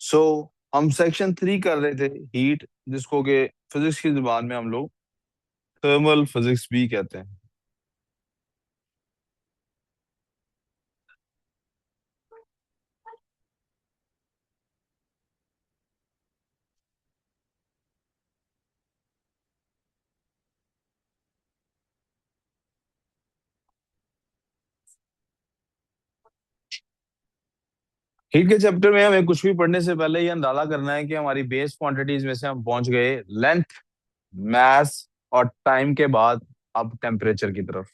सो हम सेक्शन 3 कर रहे थे, हीट, जिसको कि फिजिक्स की जुबान में हम लोग थर्मल फिजिक्स भी कहते हैं। हीट के चैप्टर में हमें कुछ भी पढ़ने से पहले ये अंदाजा करना है कि हमारी बेस क्वांटिटीज में से हम पहुंच गए लेंथ, मास और टाइम के बाद अब टेम्परेचर की तरफ।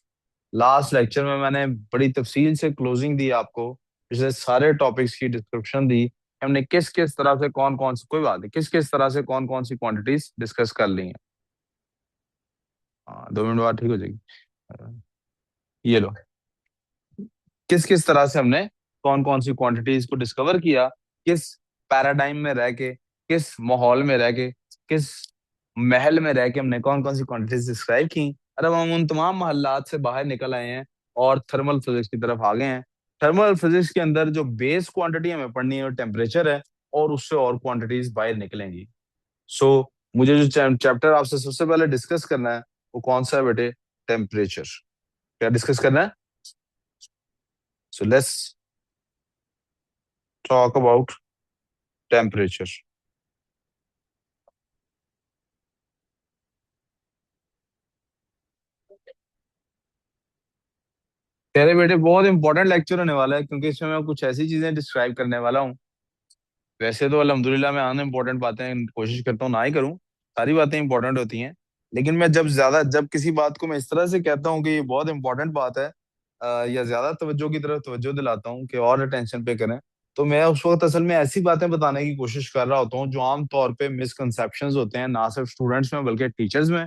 लास्ट लेक्चर में मैंने बड़ी तफसील से क्लोजिंग दी आपको, पिछले सारे टॉपिक्स की डिस्क्रिप्शन दी, हमने किस किस तरह से कौन कौन सी, कोई बात नहीं, किस किस तरह से कौन कौन सी क्वांटिटीज डिस्कस कर ली हैं। हाँ, 2 मिनट बाद ठीक हो जाएगी। ये लो, किस किस तरह से हमने कौन कौन सी क्वांटिटीज को डिस्कवर किया, किस पैराडाइम में रह के, किस माहौल में रह के, किस महल में रह के हमने कौन कौन सी क्वांटिटीज डिस्क्राइब की। और अब हम उन तमाम महल्लात से बाहर निकल आए हैं और थर्मल फिजिक्स की तरफ आ गए हैं। थर्मल फिजिक्स के अंदर जो बेस क्वांटिटी हमें पढ़नी है वो टेम्परेचर है, और उससे और क्वांटिटीज बाहर निकलेंगी। सो मुझे जो चैप्टर आपसे सबसे पहले डिस्कस करना है वो कौन सा है बेटे? टेम्परेचर। क्या डिस्कस करना है? So let's talk about temperature. कह रहे बेटे बहुत इंपॉर्टेंट लेक्चर होने वाला है, क्योंकि इसमें मैं कुछ ऐसी चीजें डिस्क्राइब करने वाला हूँ। वैसे तो अल्हम्दुलिल्लाह मैं अन इम्पोर्टेंट बातें कोशिश करता हूँ ना ही करूँ, सारी बातें इंपॉर्टेंट होती हैं। लेकिन मैं जब किसी बात को मैं इस तरह से कहता हूँ कि ये बहुत इंपॉर्टेंट बात है, या ज्यादा तवज्जो की तरफ तवज्जो दिलाता हूँ कि और अटेंशन पे करें, तो मैं उस वक्त असल में ऐसी बातें बताने की कोशिश कर रहा होता हूँ जो आम तौर पे मिसकंसेप्शंस होते हैं, ना सिर्फ स्टूडेंट्स में बल्कि टीचर्स में।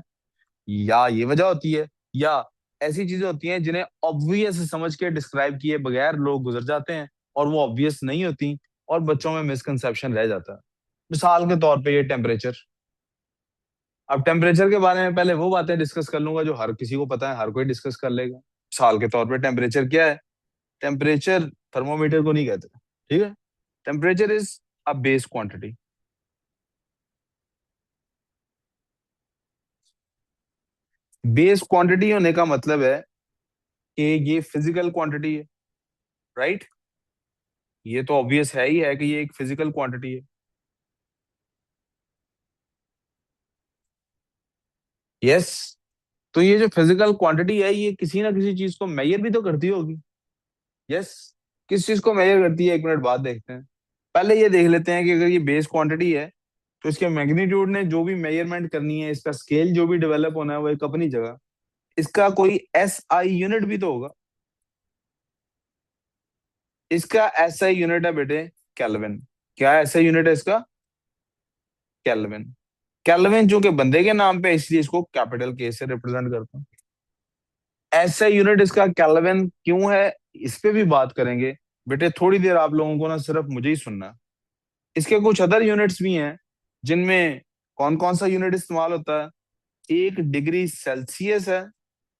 या ये वजह होती है, या ऐसी चीजें होती हैं जिन्हें ऑब्वियस समझ के डिस्क्राइब किए बगैर लोग गुजर जाते हैं, और वो ऑब्वियस नहीं होती, और बच्चों में मिसकंसेप्शन रह जाता है। मिसाल के तौर पे ये टेम्परेचर। अब टेम्परेचर के बारे में पहले वो बातें डिस्कस कर लूंगा जो हर किसी को पता है, हर कोई डिस्कस कर लेगा। मिसाल के तौर पे टेम्परेचर क्या है? टेम्परेचर थर्मोमीटर को नहीं कहते, ठीक है? Temperature is a base quantity. Base quantity होने का मतलब है कि ये फिजिकल क्वांटिटी है, राइट? ये तो ऑब्वियस है ही है कि ये एक फिजिकल क्वांटिटी है। यस। तो ये जो फिजिकल क्वांटिटी है ये किसी ना किसी चीज को मेजर भी तो करती होगी। यस। किस चीज को मेजर करती है, 1 मिनट बाद देखते हैं। पहले ये देख लेते हैं कि अगर ये बेस क्वांटिटी है तो इसके मैग्नीट्यूड ने जो भी मेजरमेंट करनी है, इसका स्केल जो भी डेवलप होना है वो एक अपनी जगह। इसका कोई एस आई यूनिट भी तो होगा। इसका एस आई यूनिट है बेटे केल्विन। क्या एस आई यूनिट है इसका? केल्विन। केल्विन जो कि बंदे के नाम पे है, इसलिए इसको कैपिटल के से रिप्रेजेंट करता हूँ। ऐसा यूनिट इसका केल्विन क्यों है, इस पे भी बात करेंगे। बेटे थोड़ी देर आप लोगों को ना सिर्फ मुझे ही सुनना है। इसके कुछ अदर यूनिट्स भी हैं जिनमें कौन कौन सा यूनिट इस्तेमाल होता है। 1 डिग्री सेल्सियस है,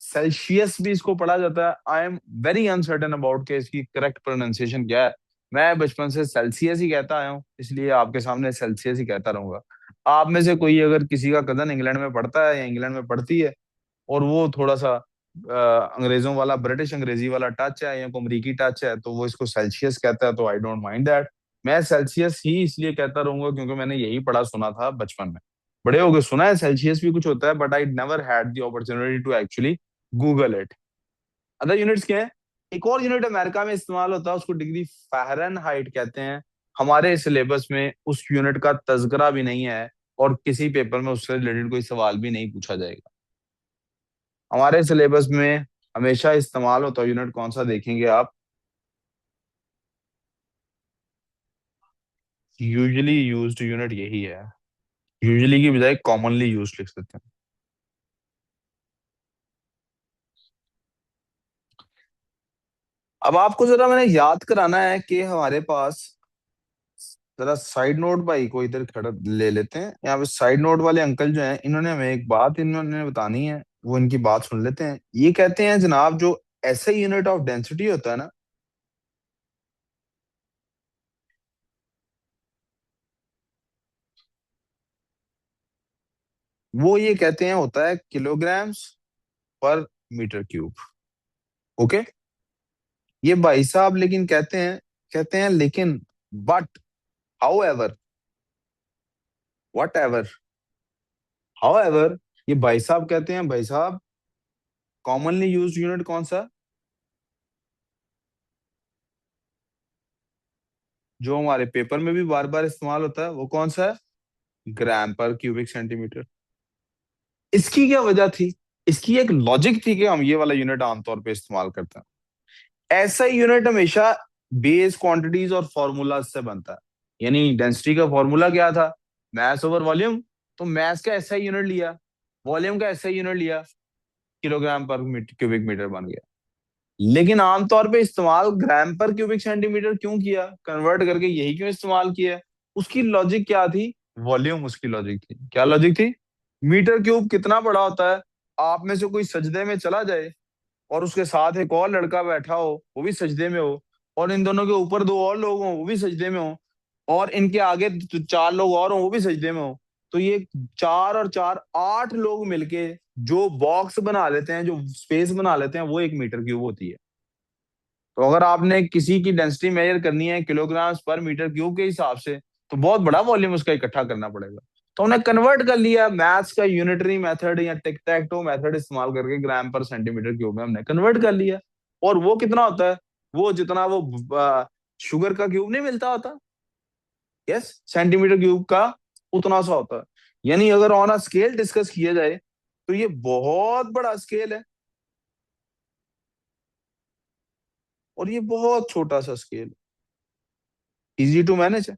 सेल्सियस भी इसको पढ़ा जाता है। I am very uncertain about के इसकी करेक्ट प्रोनाउंसिएशन क्या है। मैं बचपन से सेल्सियस ही कहता आया हूँ, इसलिए आपके सामने सेल्सियस ही कहता रहूंगा। आप में से कोई अगर किसी का कजन इंग्लैंड में पढ़ता है या इंग्लैंड में पढ़ती है, और वो थोड़ा सा अंग्रेजों वाला, ब्रिटिश अंग्रेजी वाला टच है या को अमरीकी टच है, तो वो इसको सेल्सियस कहता है, तो आई डोंट माइंड दैट। मैं सेल्सियस ही इसलिए कहता रहूंगा क्योंकि मैंने यही पढ़ा सुना था बचपन में। बड़े हो गए सुना है सेल्सियस भी कुछ होता है, but I never had the opportunity to actually Google it. Other units क्या है? एक और यूनिट अमेरिका में इस्तेमाल होता है, उसको डिग्री फ़ारेनहाइट कहते हैं। हमारे सिलेबस में उस यूनिट का तज़किरा भी नहीं है, और किसी पेपर में उससे रिलेटेड कोई सवाल भी नहीं पूछा जाएगा। हमारे सिलेबस में हमेशा इस्तेमाल होता यूनिट कौन सा देखेंगे आप? यूजुअली यूज्ड यूनिट यही है। यूजुअली की बजाय कॉमनली यूज्ड लिख सकते हैं। अब आपको जरा मैंने याद कराना है कि हमारे पास, जरा साइड नोट भाई को इधर खड़ा ले लेते हैं। यहाँ पे साइड नोट वाले अंकल जो हैं, इन्होंने हमें एक बात इन्होंने बतानी है, वो इनकी बात सुन लेते हैं। ये कहते हैं जनाब, जो ऐसे यूनिट ऑफ डेंसिटी होता है ना, वो ये कहते हैं होता है किलोग्राम्स पर मीटर क्यूब। ओके। ये भाई साहब लेकिन कहते हैं लेकिन, but, how ever, what ever, how ever, ये भाई साहब कहते हैं भाई साहब, कॉमनली यूज यूनिट कौन सा, जो हमारे पेपर में भी बार बार इस्तेमाल होता है, वो कौन सा है? ग्राम पर क्यूबिक सेंटीमीटर। इसकी क्या वजह थी? इसकी एक लॉजिक थी कि हम ये वाला यूनिट आमतौर पे इस्तेमाल करते हैं। ऐसा यूनिट हमेशा बेस क्वांटिटीज और फॉर्मूला से बनता है। यानी डेंसिटी का फॉर्मूला क्या था? मास ओवर वॉल्यूम। तो मास का ऐसा यूनिट लिया, वॉल्यूम का ऐसा यूनिट लिया, किलोग्राम पर क्यूबिक मीटर बन गया। लेकिन आमतौर पे इस्तेमाल ग्राम पर क्यूबिक सेंटीमीटर क्यों किया, कन्वर्ट करके यही क्यों इस्तेमाल किया? उसकी लॉजिक क्या थी? वॉल्यूम उसकी लॉजिक थी। क्या लॉजिक थी? मीटर क्यूब कितना बड़ा होता है? आप में से कोई सजदे में चला जाए और उसके साथ एक और लड़का बैठा हो, वो भी सजदे में हो, और इन दोनों के ऊपर दो और लोग हों, वो भी सजदे में हो, और इनके आगे चार लोग और हों, वो भी सजदे में हो, तो ये चार और चार आठ लोग मिलके जो बॉक्स बना लेते हैं, जो स्पेस बना लेते हैं, वो एक मीटर क्यूब होती है। तो अगर आपने किसी की डेंसिटी मेजर करनी है किलोग्राम पर मीटर क्यूब के हिसाब से, तो बहुत बड़ा वॉल्यूम उसका इकट्ठा करना पड़ेगा। तो उन्हें कन्वर्ट कर लिया, मैथ्स का यूनिटरी मेथड या टिक टैक टो मेथड इस्तेमाल करके ग्राम पर सेंटीमीटर क्यूब में हमने कन्वर्ट कर लिया। और वो कितना होता है? वो जितना वो शुगर का क्यूब नहीं मिलता होता, यस, सेंटीमीटर क्यूब का उतना सा होता है। यानी अगर ऑन अ स्केल डिस्कस किया जाए तो ये बहुत बड़ा स्केल है, और ये बहुत छोटा सा स्केल। इजी टू मैनेज है,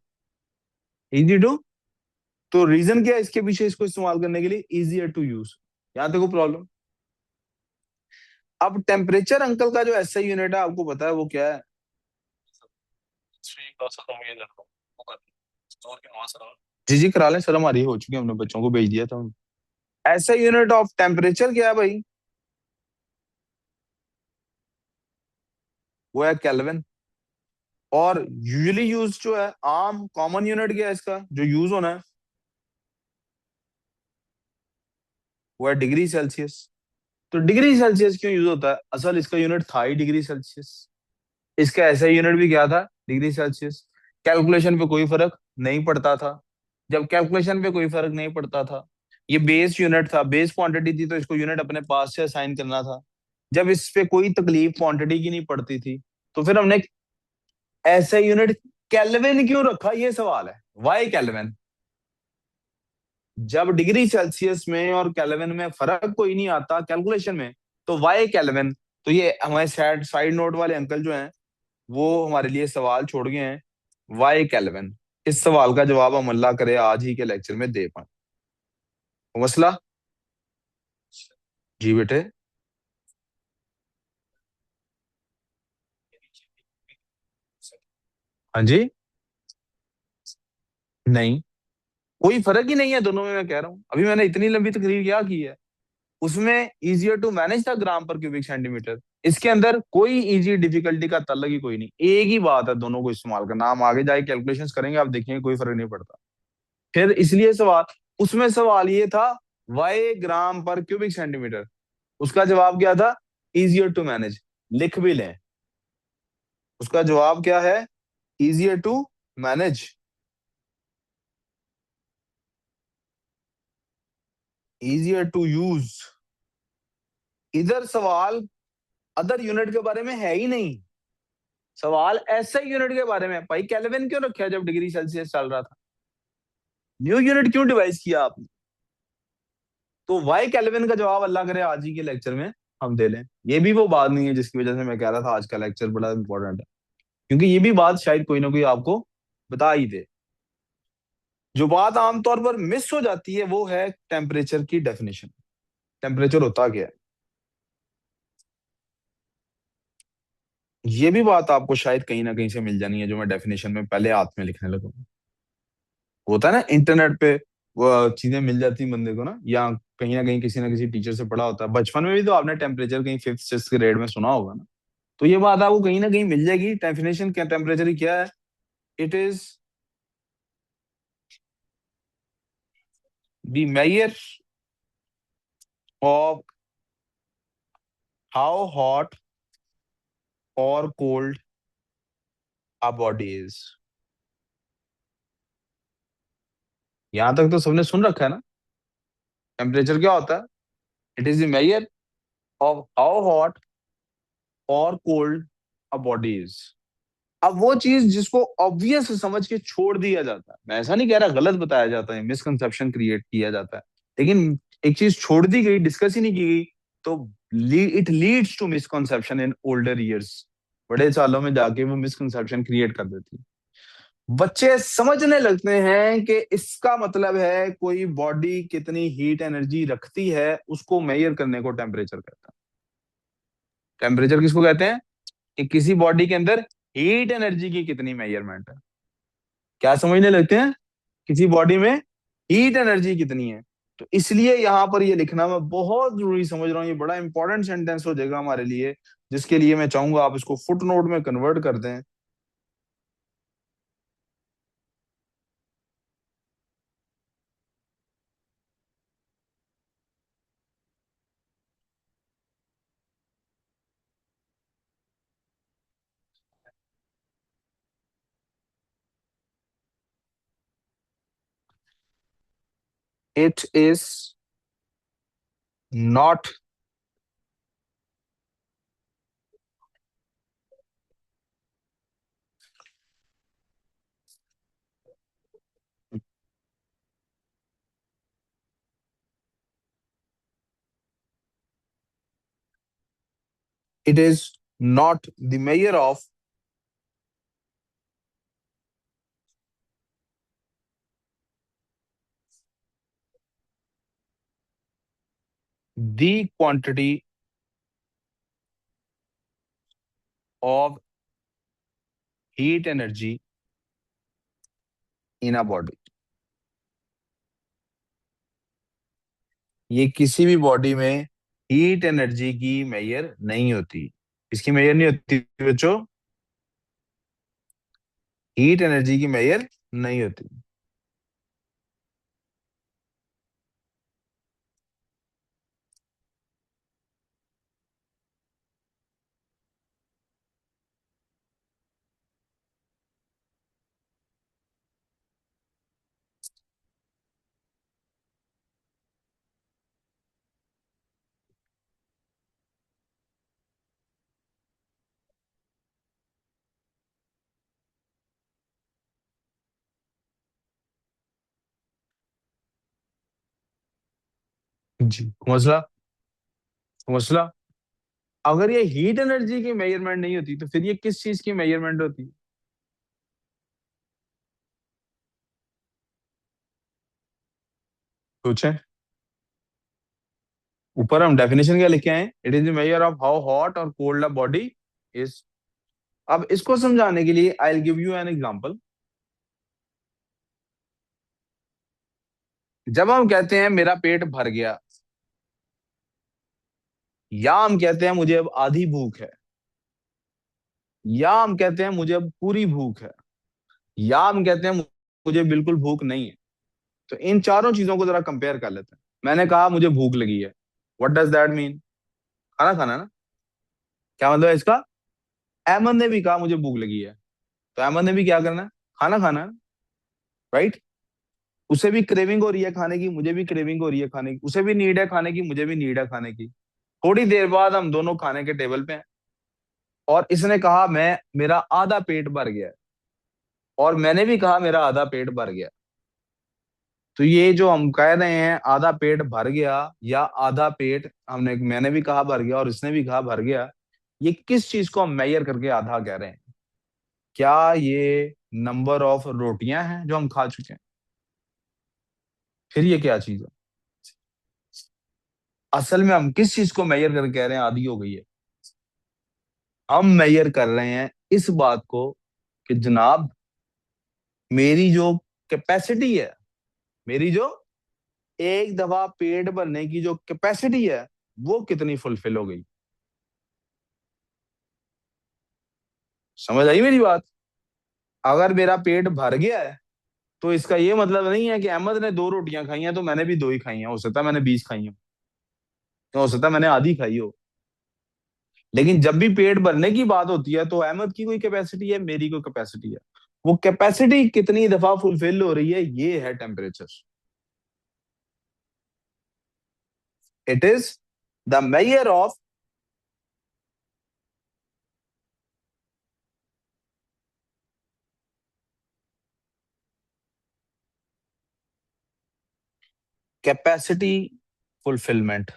इजी टू। तो रीजन क्या है इसके पीछे इसको इस्तेमाल करने के लिए? Easier to use. यहां देखो प्रॉब्लम। अब टेम्परेचर अंकल का जो एसआई यूनिट है, आपको पता है वो क्या है? जी जी करा लें सर, हमारी हो चुकी है, हमने बच्चों को भेज दिया था। ऐसा यूनिट ऑफ टेम्परेचर क्या है भाई? वो है केल्विन। और यूजुअली यूज जो है, आम कॉमन यूनिट क्या है इसका जो यूज होना है? वो है डिग्री सेल्सियस। तो डिग्री सेल्सियस क्यों यूज होता है? असल इसका यूनिट था ही डिग्री सेल्सियस। इसका ऐसा यूनिट भी क्या था? Degree Celsius. कैलकुलेशन पे कोई फर्क नहीं पड़ता था। जब कैलकुलेशन पे कोई फर्क नहीं पड़ता था, ये बेस यूनिट था, बेस क्वांटिटी थी, तो इसको यूनिट अपने पास से असाइन करना था। जब इस पे कोई तकलीफ क्वांटिटी की नहीं पड़ती थी, तो फिर हमने ऐसा यूनिट केल्विन क्यों रखा, ये सवाल है। Why Kelvin? जब डिग्री सेल्सियस में और केल्विन में फर्क कोई नहीं आता कैलकुलेशन में, तो वाई केल्विन? तो ये हमारे साइड साइड नोट वाले अंकल जो हैं, वो हमारे लिए सवाल छोड़ गए हैं, वाई केल्विन। इस सवाल का जवाब हम अल्लाह करे आज ही के लेक्चर में दे पाए। तो मसला। जी बेटे। हाँ जी। नहीं, कोई फर्क ही नहीं है दोनों में, मैं कह रहा हूँ। अभी मैंने इतनी लंबी तकरीर क्या की है। उसमें इजियर टू मैनेज था ग्राम पर क्यूबिक सेंटीमीटर। इसके अंदर कोई इजी डिफिकल्टी का तल्लक ही कोई नहीं, एक ही बात है दोनों को इस्तेमाल करना। हम आगे जाके कैलकुलेशंस करेंगे, आप देखेंगे कोई फर्क नहीं पड़ता। फिर इसलिए सवाल, उसमें सवाल ये था, वाई ग्राम पर क्यूबिक सेंटीमीटर। उसका जवाब क्या था? Easier to manage. लिख भी लें, उसका जवाब क्या है? Easier to manage, easier to use. इधर सवाल अदर यूनिट के बारे में है ही नहीं, सवाल ऐसे यूनिट के बारे में है। भाई केल्विन क्यों रखा है जब डिग्री सेल्सियस चल रहा था? न्यू यूनिट क्यों डिवाइस किया आपने? तो वाई केल्विन का जवाब अल्लाह करे आज ही के लेक्चर में हम दे लें। ये भी वो बात नहीं है जिसकी वजह से मैं कह रहा था आज का लेक्चर बड़ा इंपॉर्टेंट है, क्योंकि ये भी बात शायद कोई ना कोई आपको बता ही दे। जो बात आमतौर पर मिस हो जाती है वो है टेम्परेचर की डेफिनेशन। टेम्परेचर होता क्या है? ये भी बात आपको शायद कहीं ना कहीं से मिल जानी है, जो मैं डेफिनेशन में पहले हाथ में लिखने लगूँ। होता है ना इंटरनेट पे, वो चीजें मिल जाती हैं बंदे को ना, या कहीं ना कहीं किसी ना किसी टीचर से पढ़ा होता है बचपन में भी, तो आपने टेम्परेचर कहीं फिफ्थ सिक्स ग्रेड में सुना होगा ना। तो ये बात आपको कहीं ना कहीं मिल जाएगी। डेफिनेशन क्या टेम्परेचर की क्या है? It is the measure of how hot और कोल्ड आ बॉडी इज। यहां तक तो सबने सुन रखा है ना। टेम्परेचर क्या होता है? It is the measure of how hot और कोल्ड अ बॉडी इज। अब वो चीज जिसको ऑब्वियस समझ के छोड़ दिया जाता है, मैं ऐसा नहीं कह रहा गलत बताया जाता है, मिसकंसेप्शन क्रिएट किया जाता है, लेकिन एक चीज छोड़ दी गई, डिस्कस ही नहीं की गई, तो it leads to misconception in older years. बड़े सालों में जाके वो मिसकंसेप्शन क्रिएट कर देती है। बच्चे समझने लगते हैं कि इसका मतलब है कोई बॉडी कितनी हीट एनर्जी रखती है उसको मेजर करने को टेम्परेचर कहता है। टेम्परेचर किसको कहते हैं? कि किसी बॉडी के अंदर हीट एनर्जी की कितनी मेजरमेंट है। क्या समझने लगते हैं? किसी बॉडी में हीट एनर्जी कितनी है। तो इसलिए यहां पर ये लिखना मैं बहुत जरूरी समझ रहा हूँ, ये बड़ा इंपॉर्टेंट सेंटेंस हो जाएगा हमारे लिए, जिसके लिए मैं चाहूंगा आप इसको फुट नोट में कन्वर्ट कर दें। It is not it is not the measure of the quantity of heat energy in a body. ये किसी भी बॉडी में हीट एनर्जी की मेजर नहीं होती। इसकी मेजर नहीं होती बच्चों, हीट एनर्जी की मेजर नहीं होती। जी मसला, मसला, अगर ये हीट एनर्जी की मेजरमेंट नहीं होती तो फिर ये किस चीज की मेजरमेंट होती? सोचें। ऊपर हम डेफिनेशन क्या लिखे हैं? It is the measure of how hot और कोल्ड अ बॉडी इज। अब इसको समझाने के लिए I will give you an example. जब हम कहते हैं मेरा पेट भर गया, या हम कहते हैं मुझे अब आधी भूख है, या हम कहते हैं मुझे अब पूरी भूख है, या हम कहते हैं मुझे बिल्कुल भूख नहीं है, तो इन चारों चीजों को जरा कंपेयर कर लेते हैं। मैंने कहा मुझे भूख लगी है, व्हाट डज दैट मीन? खाना खाना ना। क्या मतलब है इसका? अहमद ने भी कहा मुझे भूख लगी है, तो अहमद ने भी क्या करना है? खाना खाना है, राइट? उसे भी क्रेविंग हो रही है खाने की, मुझे भी क्रेविंग हो रही है खाने की, उसे भी नीड है खाने की, मुझे भी नीड है खाने की। थोड़ी देर बाद हम दोनों खाने के टेबल पे हैं, और इसने कहा मैं मेरा आधा पेट भर गया है, और मैंने भी कहा मेरा आधा पेट भर गया। तो ये जो हम कह रहे हैं आधा पेट भर गया, या आधा पेट हमने मैंने भी कहा भर गया और इसने भी कहा भर गया, ये किस चीज को हम मेजर करके आधा कह रहे हैं? क्या ये नंबर ऑफ रोटियां हैं जो हम खा चुके हैं? फिर ये क्या चीज है? असल में हम किस चीज को मेजर करके कह रहे हैं आधी हो गई है? हम मेजर कर रहे हैं इस बात को कि जनाब मेरी जो कैपेसिटी है, मेरी जो एक दफा पेट भरने की जो कैपेसिटी है, वो कितनी फुलफिल हो गई। समझ आई मेरी बात? अगर मेरा पेट भर गया है तो इसका ये मतलब नहीं है कि अहमद ने 2 रोटियां खाई हैं तो मैंने भी 2 ही खाई हैं, हो सकता है मैंने 20 खाई हैं। हो सकता है मैंने आधी खाई हो। लेकिन जब भी पेट भरने की बात होती है तो अहमद की कोई कैपेसिटी है, मेरी कोई कैपेसिटी है। वो कैपेसिटी कितनी दफा फुलफिल हो रही है, ये है temperature. It is the measure of capacity fulfilment.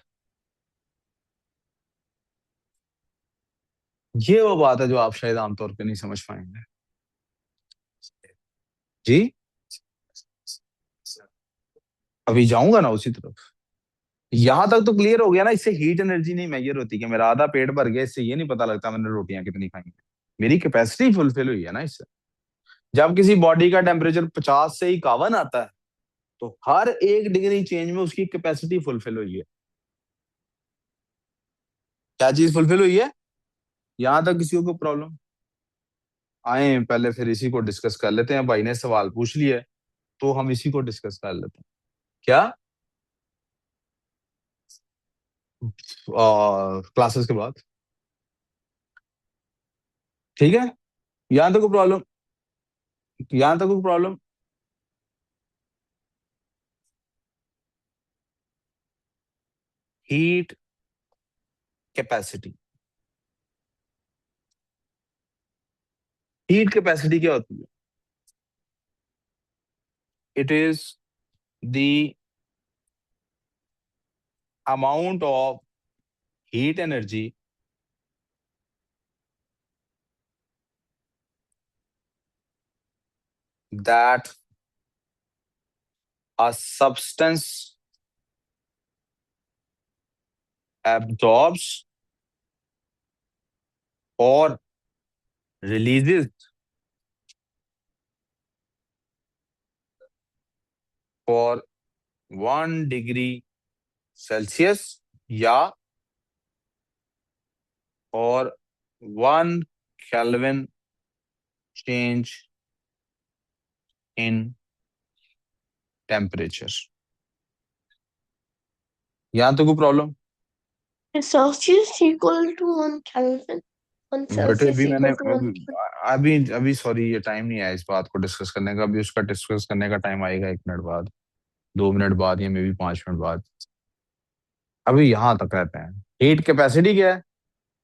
ये वो बात है जो आप शायद आमतौर पे नहीं समझ पाएंगे। जी। अभी जाऊंगा ना उसी तरफ। यहां तक तो क्लियर हो गया ना, इससे हीट एनर्जी नहीं मेजर होती कि मेरा आधा पेट भर गया, इससे ये नहीं पता लगता मैंने रोटियां कितनी खाई हैं। मेरी कैपेसिटी फुलफिल हुई है ना इससे। जब किसी बॉडी का टेम्परेचर 50 से 51 आता है तो हर 1 डिग्री चेंज में उसकी कैपेसिटी फुलफिल हुई है। क्या चीज फुलफिल हुई है? यहां तक किसी को प्रॉब्लम? आए पहले फिर इसी को डिस्कस कर लेते हैं, भाई ने सवाल पूछ लिया है, तो हम इसी को डिस्कस कर लेते हैं। क्या? क्लासेस के बाद। ठीक है। यहां तक कोई प्रॉब्लम? यहां तक कोई problem? Heat capacity. Heat capacity क्या होती है? It is the amount of heat energy that a substance absorbs or releases for 1 degree Celsius या और 1 केल्विन चेंज इन टेम्परेचर। यहां तो कोई problem? Is Celsius equal to 1 Kelvin? One बेटे Celsius अभी मैंने equal to 1 Kelvin. अभी अभी सॉरी, ये टाइम नहीं आया इस बात को डिस्कस करने का। अभी उसका डिस्कस करने का टाइम आएगा 1 मिनट बाद, 2 मिनट बाद, या मे बी 5 मिनट बाद। अभी यहां तक रहते हैं। हीट कैपेसिटी क्या है?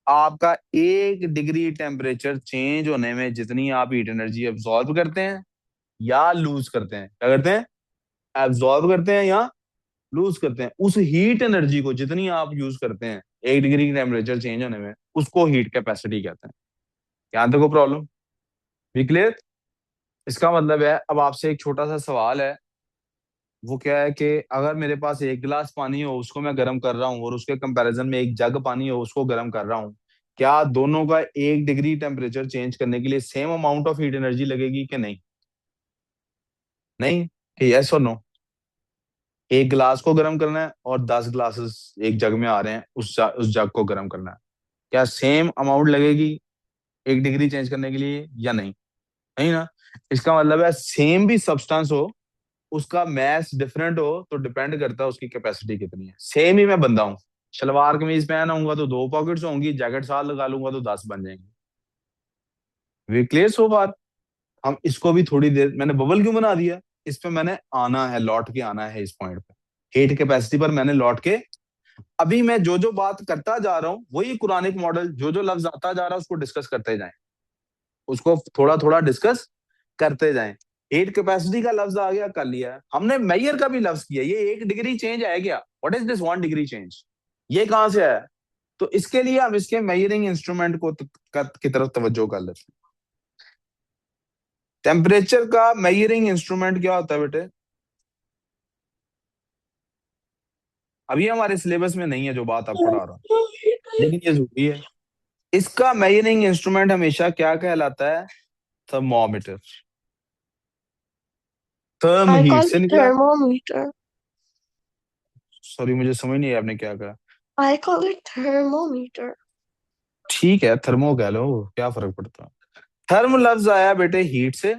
आपका 1 डिग्री टेम्परेचर चेंज होने में जितनी आप हीट एनर्जी एब्जॉर्ब करते हैं या लूज करते हैं। क्या करते हैं? एब्जॉर्ब करते हैं या लूज करते हैं। उस हीट एनर्जी को जितनी आप यूज करते हैं 1 डिग्री टेम्परेचर चेंज होने में, उसको हीट कैपेसिटी कहते हैं। यहां तक कोई प्रॉब्लम? भी क्लियर? इसका मतलब है, अब आपसे एक छोटा सा सवाल है। वो क्या है कि अगर मेरे पास 1 गिलास पानी हो, उसको मैं गर्म कर रहा हूँ, और उसके कंपैरिजन में 1 जग पानी हो, उसको गर्म कर रहा हूँ, क्या दोनों का 1 डिग्री टेम्परेचर चेंज करने के लिए same amount of heat energy लगेगी कि नहीं? नहीं। यस और नो? 1 गिलास को गर्म करना है और 10 ग्लासेस एक जग में आ रहे हैं, उस जग को गर्म करना है। क्या सेम अमाउंट लगेगी 1 डिग्री चेंज करने के लिए या नहीं? नहीं ना। इसका मतलब है सेम भी सब्सटेंस हो, उसका मैस डिफरेंट हो तो डिपेंड करता है उसकी कैपेसिटी कितनी है। सेम ही मैं बंदा हूँ, शलवार कमीज पहना हूंगा तो 2 पॉकेट्स होंगी, जैकेट साथ लगा लूंगा तो 10 बन जाएंगे। वी क्लियर सो बात? हम इसको भी थोड़ी देर, मैंने बबल क्यों बना दिया, इस पे मैंने आना है, लौट के आना है इस पॉइंट पे। हीट कैपेसिटी पर मैंने लौट के, अभी मैं जो जो बात करता जा रहा हूँ वही कुरानिक मॉडल, जो जो लफ्ज आता जा रहा है उसको डिस्कस करते जाएं, उसको थोड़ा थोड़ा डिस्कस करते जाएं। हीट कैपेसिटी का लफ्ज आ गया, कर लिया है हमने। मेयर का भी लफ्ज किया, ये 1 डिग्री चेंज है क्या? What is this 1 degree change? ये कहां से आया? तो इसके लिए हम इसके मेजरिंग इंस्ट्रूमेंट को की तरफ तवज्जो कर लेते हैं। टेम्परेचर का मेजरिंग इंस्ट्रूमेंट क्या होता है बेटे? अभी हमारे सिलेबस में नहीं है जो बात आप पढ़ा रहा हूं, लेकिन ये जरूरी है। इसका मेजरिंग इंस्ट्रूमेंट हमेशा क्या कहलाता है? Thermometer. Therm I heat call से it निकला। thermometer. सॉरी, मुझे समझ नहीं आया आपने क्या कहा। I call it thermometer. ठीक है, थर्मो कह लो, क्या फर्क पड़ता है। थर्म लफ्ज आया बेटे हीट से।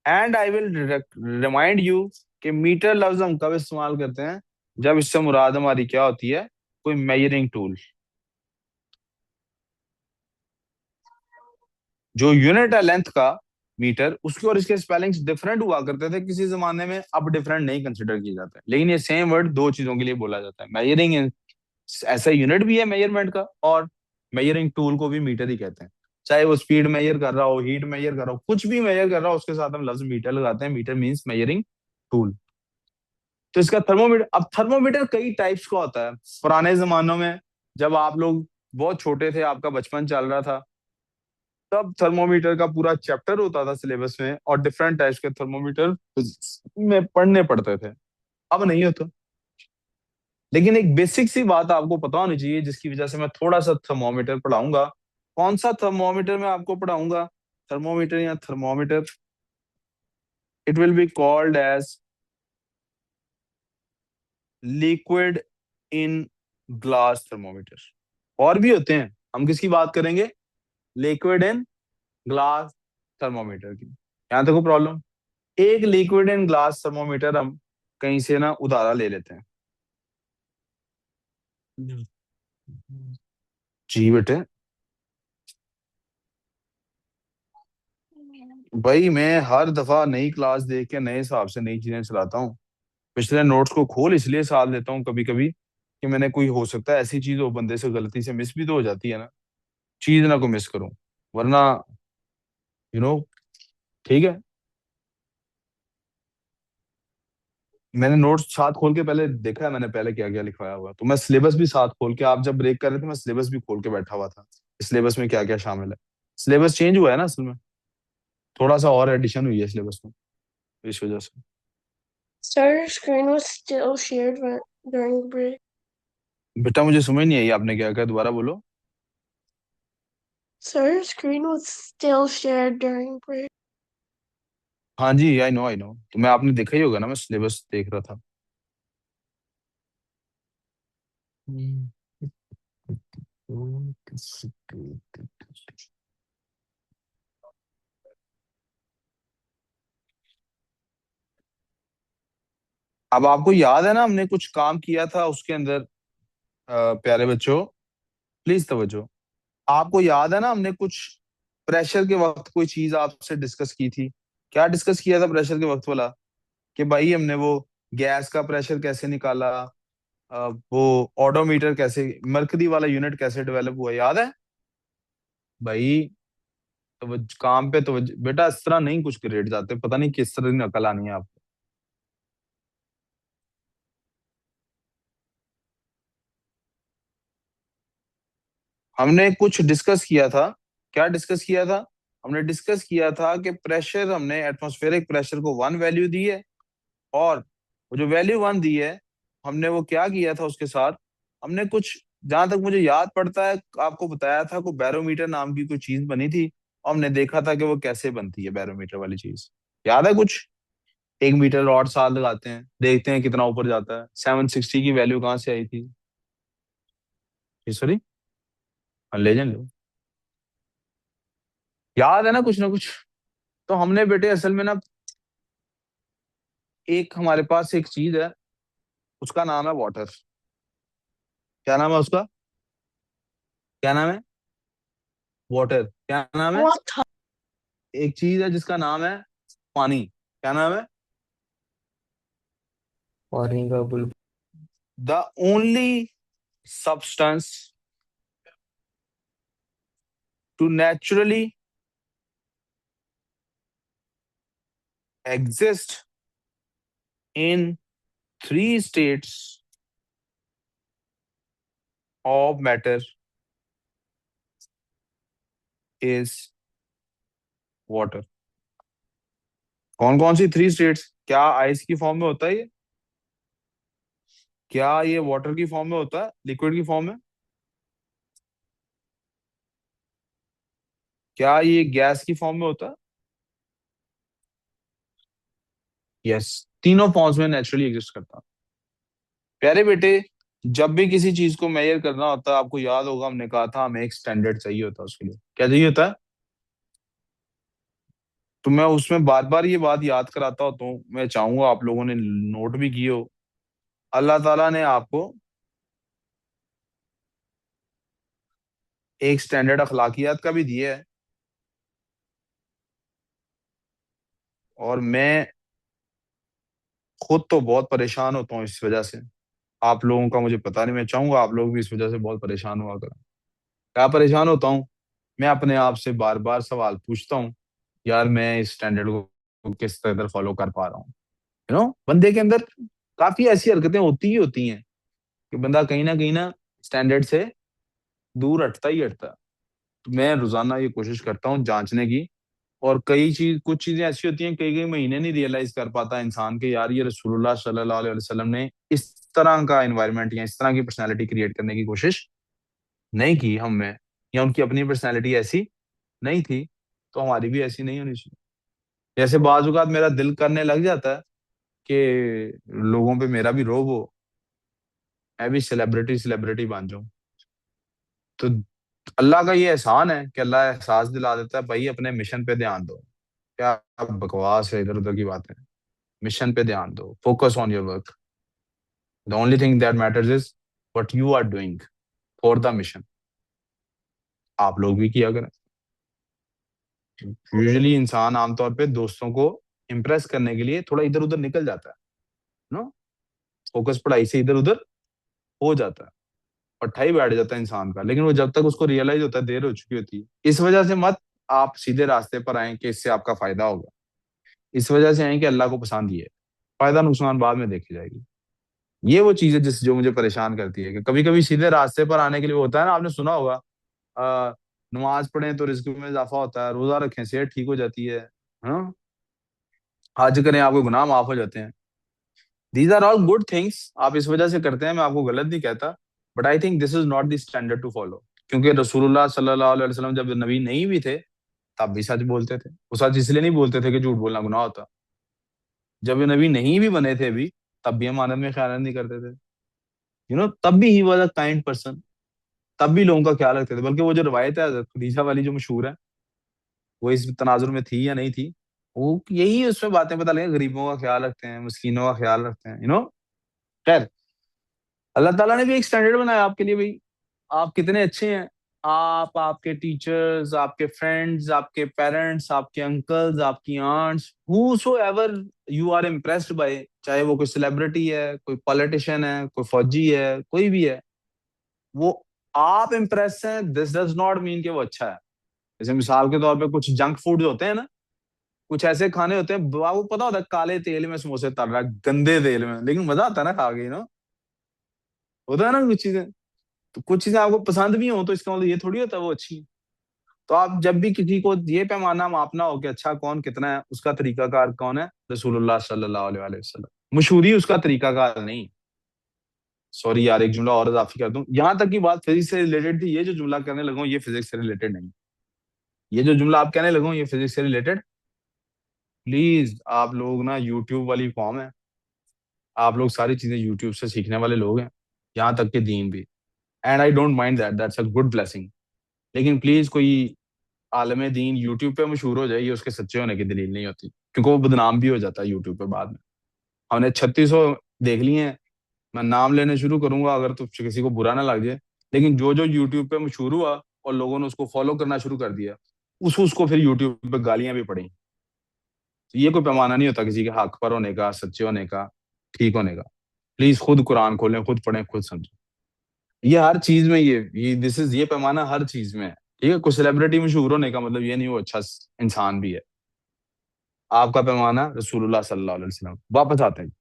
And I will remind you कि मीटर लफ्ज हम कब इस्तेमाल करते हैं? जब इससे मुराद हमारी क्या होती है, कोई मेजरिंग टूल। जो यूनिट है लेंथ का, मीटर, उसके और इसके स्पेलिंग्स डिफरेंट हुआ करते थे किसी जमाने में, अब डिफरेंट नहीं कंसिडर किए जाते, लेकिन ये सेम वर्ड दो चीजों के लिए बोला जाता है। मेजरिंग ऐसा यूनिट भी है मेजरमेंट का, और मेजरिंग टूल को भी मीटर ही कहते हैं। चाहे वो स्पीड मेजर कर रहा हो, हीट मेजर कर रहा हो, कुछ भी मेजर कर रहा हो, उसके साथ हम लफ्ज मीटर लगाते हैं। Meter means measuring tool. तो इसका थर्मोमीटर, अब थर्मोमीटर कई टाइप्स का होता है। पुराने जमानों में जब आप लोग बहुत छोटे थे, आपका बचपन चल रहा था, तब थर्मोमीटर का पूरा चैप्टर होता था सिलेबस में, और डिफरेंट टाइप्स के थर्मोमीटर में पढ़ने पड़ते थे। अब नहीं होता। लेकिन एक बेसिक सी बात आपको पता होनी चाहिए, जिसकी वजह से मैं थोड़ा सा थर्मोमीटर पढ़ाऊंगा। कौन सा थर्मोमीटर मैं आपको पढ़ाऊंगा? थर्मोमीटर या thermometer, it will be called as liquid in glass thermometer. और भी होते हैं, हम किसकी बात करेंगे? लिक्विड इन ग्लास थर्मोमीटर की। यहां तक कोई प्रॉब्लम? एक लिक्विड इन ग्लास थर्मोमीटर हम कहीं से ना उधारा ले लेते हैं। जी बेटे। भाई मैं हर दफा नई क्लास देख के नए हिसाब से नई चीजें चलाता हूँ। पिछले नोट्स को खोल इसलिए साथ लेता हूँ कभी कभी, कि मैंने कोई हो सकता है ऐसी चीज हो बंदे से गलती से मिस भी तो हो जाती है ना, चीज ना को मिस करूं, वरना यू नो ठीक है। मैंने नोट्स साथ खोल के पहले देखा है, मैंने पहले क्या क्या लिखवाया हुआ, तो मैं सिलेबस भी साथ खोल के, आप जब ब्रेक कर रहे थे मैं सिलेबस भी खोल के बैठा हुआ था। सिलेबस में क्या क्या शामिल है। सिलेबस चेंज हुआ है ना असल में, थोड़ा सा और एडिशन हुई है सिलेबस में, तो इस वजह से। Sir, screen was still shared during break. बेटा मुझे समझ नहीं आई आपने क्या कहा, दोबारा बोलो। Sir, screen was still shared during break. हाँ जी, आई नो आई नो, तो मैं, आपने देखा ही होगा ना, मैं सिलेबस देख रहा था। हम्म। अब आपको याद है ना, हमने कुछ काम किया था उसके अंदर। प्यारे बच्चों, प्लीज तवज्जो। आपको याद है ना, हमने कुछ प्रेशर के वक्त कोई चीज आपसे डिस्कस की थी। क्या डिस्कस किया था प्रेशर के वक्त वाला? कि भाई हमने वो गैस का प्रेशर कैसे निकाला, वो ऑडोमीटर कैसे, मरकरी वाला यूनिट कैसे डेवलप हुआ, याद है भाई? तो काम पे तो बेटा इस तरह नहीं कुछ ग्रेड जाते, पता नहीं किस तरह की अकल आनी है आपको। हमने कुछ डिस्कस किया था। क्या डिस्कस किया था? हमने डिस्कस किया था कि प्रेशर, हमने एटमॉस्फेरिक प्रेशर को 1 वैल्यू दी है, और वो जो वैल्यू 1 दी है, हमने वो क्या किया था उसके साथ? हमने कुछ, जहां तक मुझे याद पड़ता है, आपको बताया था को बैरोमीटर नाम की कोई चीज बनी थी, और हमने देखा था कि वो कैसे बनती है बैरोमीटर वाली चीज। याद है कुछ? 1 मीटर रॉड साथ लगाते हैं, देखते हैं कितना ऊपर जाता है। 760 की वैल्यू कहाँ से आई थी? Sorry, legend. याद है ना कुछ ना कुछ? तो हमने बेटे असल में ना, एक हमारे पास एक चीज है, उसका नाम है वाटर। क्या नाम है उसका? क्या नाम है? वाटर। क्या नाम है? What? एक चीज है जिसका नाम है पानी। क्या नाम है? पानी का बुलबुला। The only substance to naturally exist in 3 states of matter is water। कौन कौन सी 3 स्टेट्स? क्या आइस की फॉर्म में होता है ये? क्या ये वाटर की फॉर्म में होता है, लिक्विड की फॉर्म में? क्या ये गैस की फॉर्म में होता है? यस, तीनों फॉर्म्स में नेचुरली एग्जिस्ट करता है। प्यारे बेटे, जब भी किसी चीज को मेजर करना होता है, आपको याद होगा हमने कहा था हमें एक स्टैंडर्ड चाहिए होता है उसके लिए। क्या चाहिए होता है? तो मैं उसमें बार बार ये बात याद कराता होता हूँ, मैं चाहूंगा आप लोगों ने नोट भी किए हो। अल्लाह ताला ने आपको एक स्टैंडर्ड अखलाकियात का भी दिया है। और मैं खुद तो बहुत परेशान होता हूँ इस वजह से। आप लोगों का मुझे पता नहीं, मैं चाहूंगा आप लोग भी इस वजह से बहुत परेशान हुआ करें। क्या परेशान होता हूँ? मैं अपने आप से बार बार सवाल पूछता हूँ, यार मैं इस स्टैंडर्ड को किस तरह फॉलो कर पा रहा हूँ। बंदे के अंदर काफी ऐसी हरकतें होती हैं कि बंदा कहीं ना स्टैंडर्ड से दूर हटता ही हटता है। तो मैं रोजाना ये कोशिश करता हूँ जांचने की। और कुछ चीजें ऐसी होती हैं, कई कई महीने नहीं रियलाइज कर पाता इंसान के, यार ये रसूलुल्लाह सल्लल्लाहु अलैहि वसल्लम ने इस तरह का एनवायरनमेंट या इस तरह की पर्सनैलिटी क्रिएट करने की कोशिश नहीं की हम में, या उनकी अपनी पर्सनैलिटी ऐसी नहीं थी, तो हमारी भी ऐसी नहीं होनी चाहिए। जैसे बाजुकात मेरा दिल करने लग जाता है कि लोगों पे मेरा भी रोब हो, मैं भी सेलिब्रिटी सेलिब्रिटी बन जाऊं। तो अल्लाह का ये एहसान है कि अल्लाह एहसास दिला देता है, भाई अपने मिशन पे ध्यान दो। क्या बकवास है, इधर उधर की बातें। मिशन पे ध्यान दो, focus on your work. The only thing that matters is what you are doing for the mission. आप लोग भी किया करें। यूजुअली इंसान आमतौर पे दोस्तों को इम्प्रेस करने के लिए थोड़ा इधर उधर निकल जाता है, नो, फोकस पढ़ाई से इधर उधर हो जाता है, पट्टाई बैठ जाता है इंसान का। लेकिन वो जब तक उसको रियलाइज होता है, देर हो चुकी होती है। इस वजह से मत आप सीधे रास्ते पर आए कि इससे आपका फायदा होगा। इस वजह से आए कि अल्लाह को पसंद ही है। फायदा नुकसान बाद में देखी जाएगी। ये वो चीज है जो मुझे परेशान करती है कि कभी कभी सीधे रास्ते पर आने के लिए होता है ना, आपने सुना होगा, आ, नमाज पढ़ें तो रिस्क में इजाफा होता है, रोजा रखें सेहत ठीक हो जाती है, हाँ, हज करें आपको गुनाह माफ हो जाते हैं। These are all good things, आप इस वजह से करते हैं, मैं आपको गलत नहीं कहता। But I think this is not the standard to follow. क्योंकि रसूलुल्लाह सल्लल्लाहु अलैहि वसल्लम जब नबी नहीं भी थे, तब भी सच बोलते थे। वो सच इसलिए नहीं बोलते थे कि झूठ बोलना गुनाह होता। जब ये नबी नहीं भी बने थे भी, तब भी हम आनंद में ख्याल नहीं करते थे। तब भी he was a kind person. तब भी लोगों का ख्याल रखते थे। बल्कि वो जो रवायत है हज़रत खदीजा वाली जो मशहूर है, वो इस तनाजुर में थी या नहीं थी, वो यही उसमें बातें पता लगे, गरीबों का ख्याल रखते हैं, मिस्कीनों का ख्याल रखते हैं। खैर, अल्लाह ताला ने भी एक स्टैंडर्ड बनाया आपके लिए भाई। आप कितने अच्छे हैं। आप, आपके टीचर्स, आपके फ्रेंड्स, आपके पेरेंट्स, आपके अंकल्स, आपकी aunts, whosoever you are impressed by, चाहे वो कोई सेलिब्रिटी है, कोई पॉलिटिशियन है, कोई फौजी है, कोई भी है, वो आप इम्प्रेस हैं, दिस डज नॉट मीन कि वो अच्छा है। जैसे मिसाल के तौर पे कुछ जंक फूड होते हैं ना, कुछ ऐसे खाने होते हैं, वो पता होता है काले तेल में समोसे तल रहा है, गंदे तेल में, लेकिन मजा आता है ना खा के, होता है ना कुछ चीजें। तो कुछ चीजें आपको पसंद भी हो तो इसका मतलब ये थोड़ी होता है वो अच्छी है। तो आप जब भी किसी को ये पैमाना मापना हो कि अच्छा कौन कितना है, उसका तरीकाकार कौन है? रसूलुल्लाह सल्लल्लाहु अलैहि वसल्लम। मशहूरी उसका तरीकाकार नहीं। सॉरी यार, एक जुमला और इजाफी कर दूं, यहां तक की बात फिजिक्स से रिलेटेड थी, ये जो जुमला करने लगा हूं, ये फिजिक्स से रिलेटेड नहीं। ये जो जुमला आप कहने लगा हूं, ये फिजिक्स से रिलेटेड। प्लीज आप लोग ना, यूट्यूब वाली फॉर्म है, आप लोग सारी चीजें यूट्यूब से सीखने वाले लोग हैं, यहाँ तक के दीन भी। And I don't mind that, that's a good blessing. लेकिन प्लीज कोई आलम दीन यूट्यूब पे मशहूर हो जाए, ये उसके सच्चे होने की दलील नहीं होती, क्योंकि वो बदनाम भी हो जाता है यूट्यूब पे बाद में। हमने 3600 देख लिए हैं, मैं नाम लेने शुरू करूंगा अगर तो किसी को बुरा ना लग जाए। लेकिन जो जो यूट्यूब पे मशहूर हुआ और लोगों ने उसको फॉलो करना शुरू कर दिया, उसको फिर यूट्यूब पे गालियां भी पड़ी। तो ये कोई पैमाना नहीं होता किसी के हक पर होने का, सच्चे होने का, ठीक होने का। प्लीज खुद कुरान खोलें, खुद पढ़ें, खुद समझें। ये हर चीज में, ये दिस इज, ये पैमाना हर चीज में है। ठीक है, कोई सेलिब्रिटी मशहूर होने का मतलब ये नहीं वो अच्छा इंसान भी है। आपका पैमाना रसूलुल्लाह सल्लल्लाहु अलैहि वसल्लम। वापस आते हैं।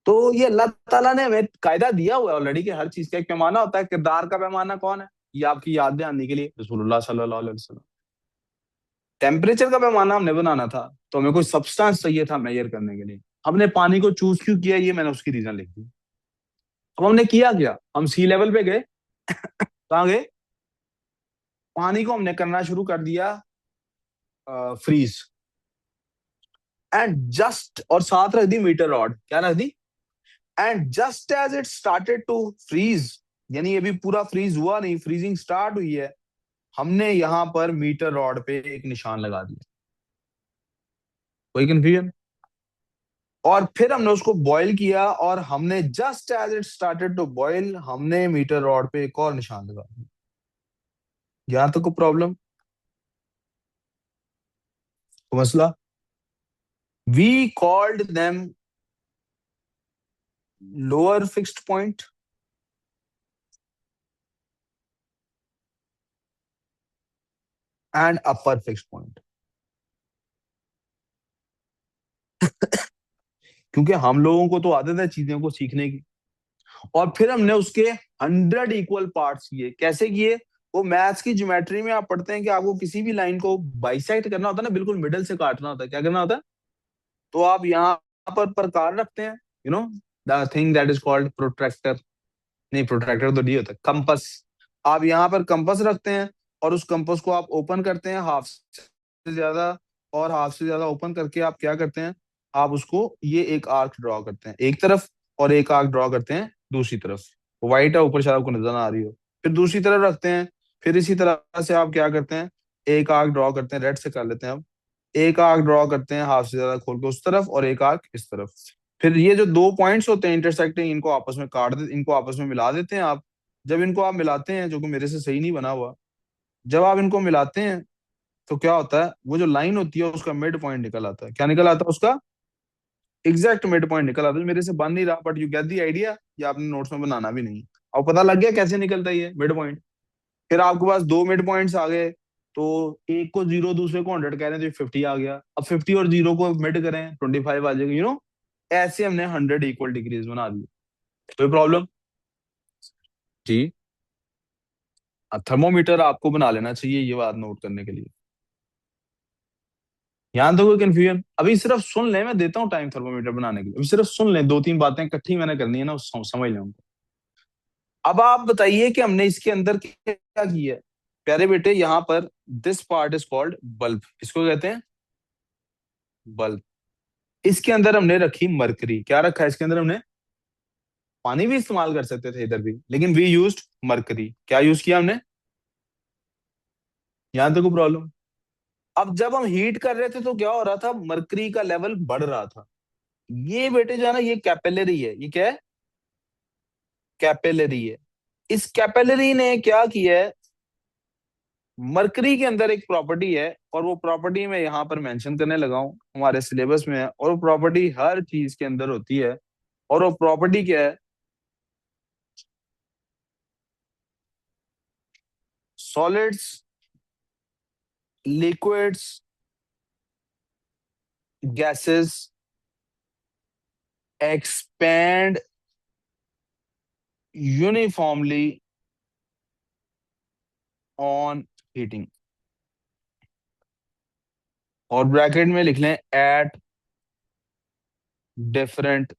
तो ये अल्लाह ताला ने हमें कायदा दिया हुआ है ऑलरेडी कि हर चीज का एक पैमाना होता है। किरदार का पैमाना कौन है? ये आपकी याद दहानी के लिए रसूलुल्लाह सल्लल्लाहु अलैहि वसल्लम। टेम्परेचर का पैमाना हमने बनाना था, तो हमें कोई सब्सटेंस चाहिए था मेजर करने के लिए। हमने पानी को चूज क्यों किया, ये मैंने उसकी रीजन लिख दी। अब हमने किया क्या, हम सी लेवल पे गए, कहाँ गए? पानी को हमने करना शुरू कर दिया फ्रीज। एंड जस्ट, और साथ रख दी मीटर रॉड, क्या रख दी? And just as it started to freeze, यानी अभी पूरा फ्रीज हुआ नहीं, फ्रीजिंग स्टार्ट हुई है, हमने यहां पर मीटर रॉड पे एक निशान लगा दिया। कोई कंफ्यूजन? और फिर हमने उसको बॉईल किया, और हमने just as it started to boil हमने मीटर रॉड पे एक और निशान लगा दिया। यहां तक को प्रॉब्लम को मसला। We called them lower fixed point and upper fixed point, क्योंकि हम लोगों को तो आदत है चीजों को सीखने की। और फिर हमने उसके 100 इक्वल पार्ट्स किए। कैसे किए? वो मैथ्स की ज्योमेट्री में आप पढ़ते हैं कि आपको किसी भी लाइन को बाइसेक्ट करना होता है ना, बिल्कुल मिडल से काटना होता है। क्या करना होता है? तो आप यहाँ पर प्रकार रखते हैं, you know, the thing that is called protractor. नहीं, प्रोट्रैक्टर तो नहीं होता, कंपस। आप यहाँ पर कंपस रखते हैं, और उस कंपस को आप ओपन करते हैं हाफ से ज्यादा, और हाफ से ज्यादा ओपन करके आप क्या करते हैं? आप उसको ये एक आर्क ड्रॉ करते हैं एक तरफ, और एक आर्क ड्रॉ करते हैं दूसरी तरफ। व्हाइट है ऊपर, शायद आपको नजर ना आ रही हो। फिर दूसरी तरफ रखते हैं। फिर इसी तरह से आप क्या करते हैं? एक आर्क ड्रॉ करते हैं, रेड से कर लेते हैं अब। एक आर्क ड्रॉ करते हैं हाफ से ज्यादा खोल के उस तरफ, और एक आर्क इस तरफ। फिर ये जो दो पॉइंट्स होते हैं इंटरसेक्टिंग, इनको आपस में काट दे, इनको आपस में मिला देते हैं आप। जब इनको आप मिलाते हैं, जो कि मेरे से सही नहीं बना हुआ, जब आप इनको मिलाते हैं तो क्या होता है? वो जो लाइन होती है उसका मिड पॉइंट निकल आता है। क्या निकल आता है उसका? एग्जैक्ट मिड पॉइंट निकल आता है। मेरे से बन नहीं रहा, but you get the idea. ये आपने नोट्स में बनाना भी नहीं। अब पता लग गया कैसे निकलता है ये मिड पॉइंट। फिर आपके पास दो मिड पॉइंट्स आ गए, तो एक को 0, दूसरे को 100 कह रहे हैं, तो 50 आ गया। अब 50 और 0 को मिड करें, 25 आ जाएगा, ऐसे हमने 100 इक्वल डिग्रीज बना दी। कोई प्रॉब्लम? जी। अब थर्मोमीटर आपको बना लेना चाहिए, ये बात नोट करने के लिए। यहाँ तो कोई कंफ्यूजन? अभी सिर्फ सुन लें, मैं देता हूँ टाइम थर्मोमीटर बनाने के लिए। अभी सिर्फ सुन लें, दो तीन बातें इकट्ठी मैंने करनी है ना, समझ लें उनको। अब आप बताइए कि हमने इसके अंदर क्या किया है। प्यारे बेटे, यहाँ पर this part is called bulb. इसको कहते हैं बल्ब। इसके अंदर हमने रखी मरकरी। क्या रखा है इसके अंदर हमने? पानी भी इस्तेमाल कर सकते थे इधर भी, लेकिन वी यूज्ड मरकरी। क्या यूज किया हमने? यहां तक कोई प्रॉब्लम? अब जब हम हीट कर रहे थे तो क्या हो रहा था? मरकरी का लेवल बढ़ रहा था। ये बेटे जो है ना, ये कैपिलरी है। ये क्या है? कैपिलरी है। इस कैपिलरी ने क्या किया है? मरकरी के अंदर एक प्रॉपर्टी है, और वो प्रॉपर्टी मैं यहाँ पर मेंशन करने लगा हूँ, हमारे सिलेबस में है। और वो प्रॉपर्टी हर चीज के अंदर होती है। और वो प्रॉपर्टी क्या है? Solids, liquids, gases expand uniformly on heating. और ब्रैकेट में लिख लें एट डिफरेंट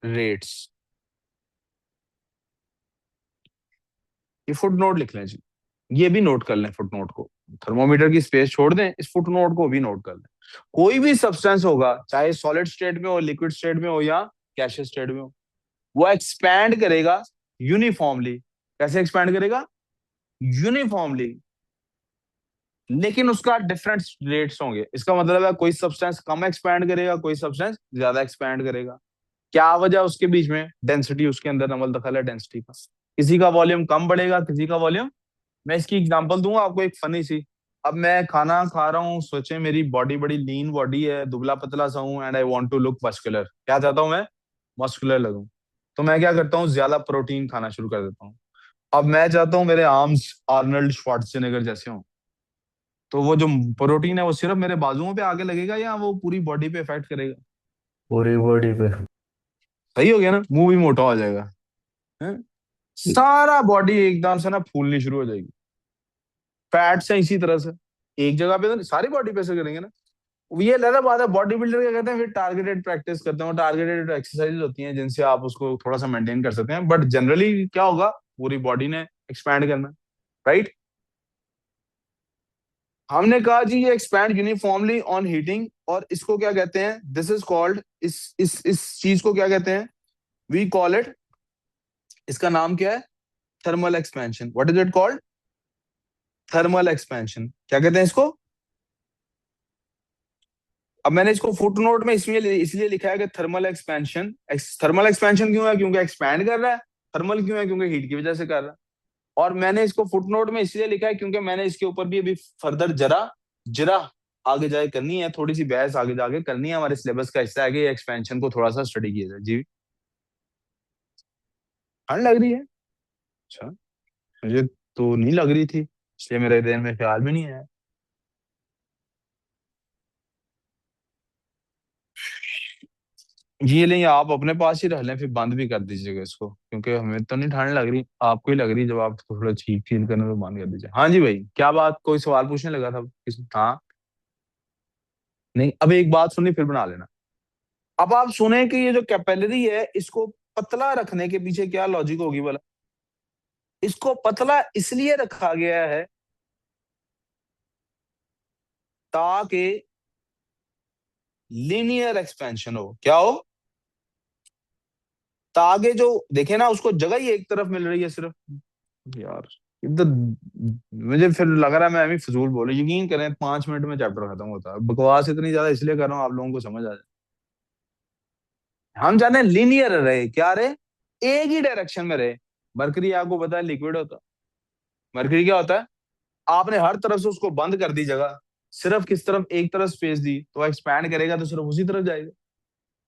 रेट्स। ये फुट नोट लिख लें जी। ये भी नोट कर लें फुट नोट को। थर्मोमीटर की स्पेस छोड़ दें, इस फुट नोट को भी नोट कर लें। कोई भी सब्सटेंस होगा, चाहे सॉलिड स्टेट में हो, लिक्विड स्टेट में हो, या गैसियस स्टेट में हो, वो एक्सपैंड करेगा यूनिफॉर्मली। कैसे एक्सपैंड करेगा? यूनिफॉर्मली। लेकिन उसका डिफरेंट रेट्स होंगे। इसका मतलब है कोई सब्सटेंस कम एक्सपैंड करेगा, कोई सब्सटेंस ज्यादा एक्सपैंड करेगा। क्या वजह उसके बीच में? डेंसिटी, उसके अंदर अमल दखल है डेंसिटी का। किसी का वॉल्यूम कम बढ़ेगा, किसी का वॉल्यूम। मैं इसकी एग्जांपल दूंगा आपको एक फनी सी। अब मैं खाना खा रहा हूँ, सोचे मेरी बॉडी बड़ी लीन बॉडी है, दुबला पतला सा हूँ, and I want to look muscular. क्या चाहता हूँ मैं? मस्कुलर लगूं। तो मैं क्या करता हूँ? ज्यादा प्रोटीन खाना शुरू कर देता हूँ। अब मैं चाहता हूँ मेरे आर्म्स आर्नल्ड श्वार्ज़नेगर जैसे हों। तो वो जो प्रोटीन है वो सिर्फ मेरे बाजुओं पे आगे लगेगा, या वो पूरी बॉडी पे इफेक्ट करेगा? पूरी बॉडी पे। सही हो गया ना, मुंह भी मोटा हो जाएगा। हैं? सारा बॉडी एकदम से ना फूलनी शुरू हो जाएगी। फैट से इसी तरह से एक जगह पे तो नहीं, सारी बॉडी पे से करेंगे ना। ये अलग बात है। बॉडी बिल्डर क्या करते हैं? फिर टारगेटेड प्रैक्टिस करते हैं, टारगेटेड एक्सरसाइज होती हैं जिनसे आप उसको थोड़ा सा मेंटेन कर सकते हैं। बट जनरली क्या होगा? पूरी बॉडी ने एक्सपैंड करना, राइट? हमने कहा जी ये एक्सपैंड यूनिफॉर्मली ऑन हीटिंग, और इसको क्या कहते हैं? दिस इज कॉल्ड, इस चीज को क्या कहते हैं? वी कॉल इट, इसका नाम क्या है? Thermal expansion. What is it called? Thermal expansion. क्या कहते हैं इसको? अब मैंने इसको फुट नोट में इसलिए इसलिए लिखा है कि थर्मल एक्सपेंशन क्यों है, क्योंकि एक्सपैंड कर रहा है। थर्मल क्यों है, क्योंकि हीट की वजह से कर रहा है। और मैंने इसको फुट नोट में इसलिए लिखा है क्योंकि मैंने इसके ऊपर भी अभी फर्दर जरा जरा आगे जाके करनी है, थोड़ी सी बहस आगे जाके करनी है, हमारे सिलेबस का हिस्सा है कि एक्सपेंशन को थोड़ा सा स्टडी किया जाए। जी, ठंड लग रही है? अच्छा, मुझे तो नहीं लग रही थी, इसलिए मेरे दिन में ख्याल भी नहीं आया। ये लें, या आप अपने पास ही रह लें, फिर बंद भी कर दीजिएगा इसको, क्योंकि हमें तो नहीं ठंड लग रही, आपको ही लग रही। जब आप थोड़ा ठीक फील करने तो बंद कर दीजिए। हाँ जी भाई, क्या बात, कोई सवाल पूछने लगा था हाँ। नहीं, अब एक बात सुनी फिर बना लेना। अब आप सुने कि ये जो कैपिलरी है, इसको पतला रखने के पीछे क्या लॉजिक होगी बोला? इसको पतला इसलिए रखा गया है ताकि लीनियर एक्सपेंशन हो। क्या हो? ताकि जो देखे ना, उसको जगह ही एक तरफ मिल रही है सिर्फ। यार, इधर मुझे फिर लग रहा है मैं अभी फजूल बोल रहा हूं। यकीन करें, 5 मिनट में चैप्टर खत्म होता है। बकवास इतनी ज्यादा इसलिए कर रहा हूँ आप लोगों को समझ आ जाए। हम चाहते हैं लीनियर रहे, क्या रहे, एक ही डायरेक्शन में रहे। मरकरी आपको पता है लिक्विड होता है। मरकरी क्या होता है? आपने हर तरफ से उसको बंद कर दी जगह, सिर्फ किस तरफ, एक तरफ स्पेस दी, तो एक्सपैंड करेगा तो सिर्फ उसी तरफ जाएगा।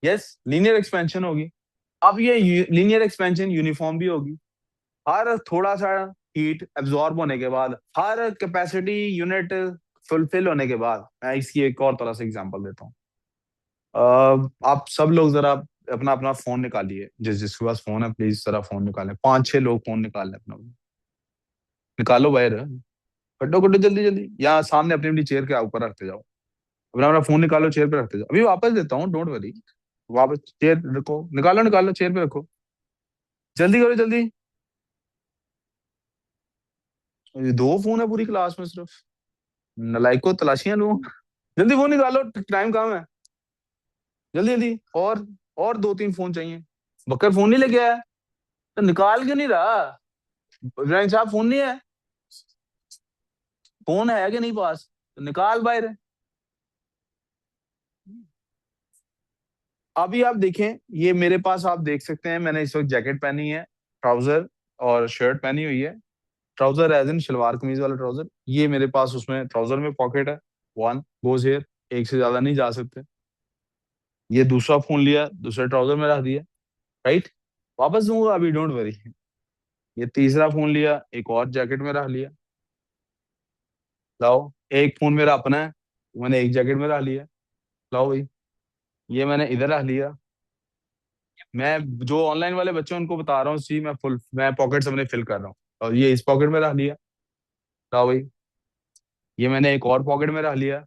यस, लीनियर एक्सपेंशन होगी। अब ये लीनियर एक्सपेंशन यूनिफॉर्म भी होगी। हर थोड़ा सा हीट एब्जॉर्ब होने के बाद, हर कैपेसिटी यूनिट फुलफिल होने के बाद, मैं इसकी एक और तरह से एग्जांपल देता हूँ। आप सब लोग जरा अपना अपना फोन निकालिए, जिस जिसके पास फोन है प्लीज जरा फोन निकालें। 5-6 लोग फोन निकाल लें अपना। निकालो बाहर, कटो कटो जल्दी जल्दी, यहाँ सामने अपनी अपनी चेयर के ऊपर रखते जाओ। अपना अपना फोन निकालो, चेयर पे रखते जाओ, अभी वापस देता हूँ, डोंट वरी। वापस चेयर रखो, निकालो निकालो, चेयर पे रखो, जल्दी करो जल्दी। ये 2 फोन है पूरी क्लास में सिर्फ, नलायक को तलाशियां लूं। जल्दी फोन निकालो, टाइम कम है, जल्दी जल्दी। और 2-3 फोन चाहिए। बकर फोन नहीं लेके आया, तो निकाल क्यों नहीं रहा? इब्राहिम साहब फोन नहीं है? फोन है कि नहीं पास? तो निकाल बाहर। अभी आप देखें, ये मेरे पास आप देख सकते हैं, मैंने इस वक्त जैकेट पहनी है, ट्राउजर और शर्ट पहनी हुई है। ट्राउजर एज इन शलवार कमीज वाला ट्राउजर। ये मेरे पास उसमें ट्राउजर में पॉकेट है, वन गोज हियर, एक से ज्यादा नहीं जा सकते। ये दूसरा फोन लिया, दूसरे ट्राउजर में रख दिया, राइट, वापस दूंगा अभी, डोंट वरी। ये तीसरा फोन लिया, एक और जैकेट में रख लिया। लाओ, एक फोन मेरा अपना है, मैंने एक जैकेट में रख लिया। लाओ भाई, ये मैंने इधर रख लिया। मैं जो ऑनलाइन वाले बच्चे हैं उनको बता रहा हूँ, सी मैं पॉकेट्स अपने फिल कर रहा हूँ, और ये इस पॉकेट में रख लिया। लाओ भाई, ये मैंने एक और पॉकेट में रख लिया।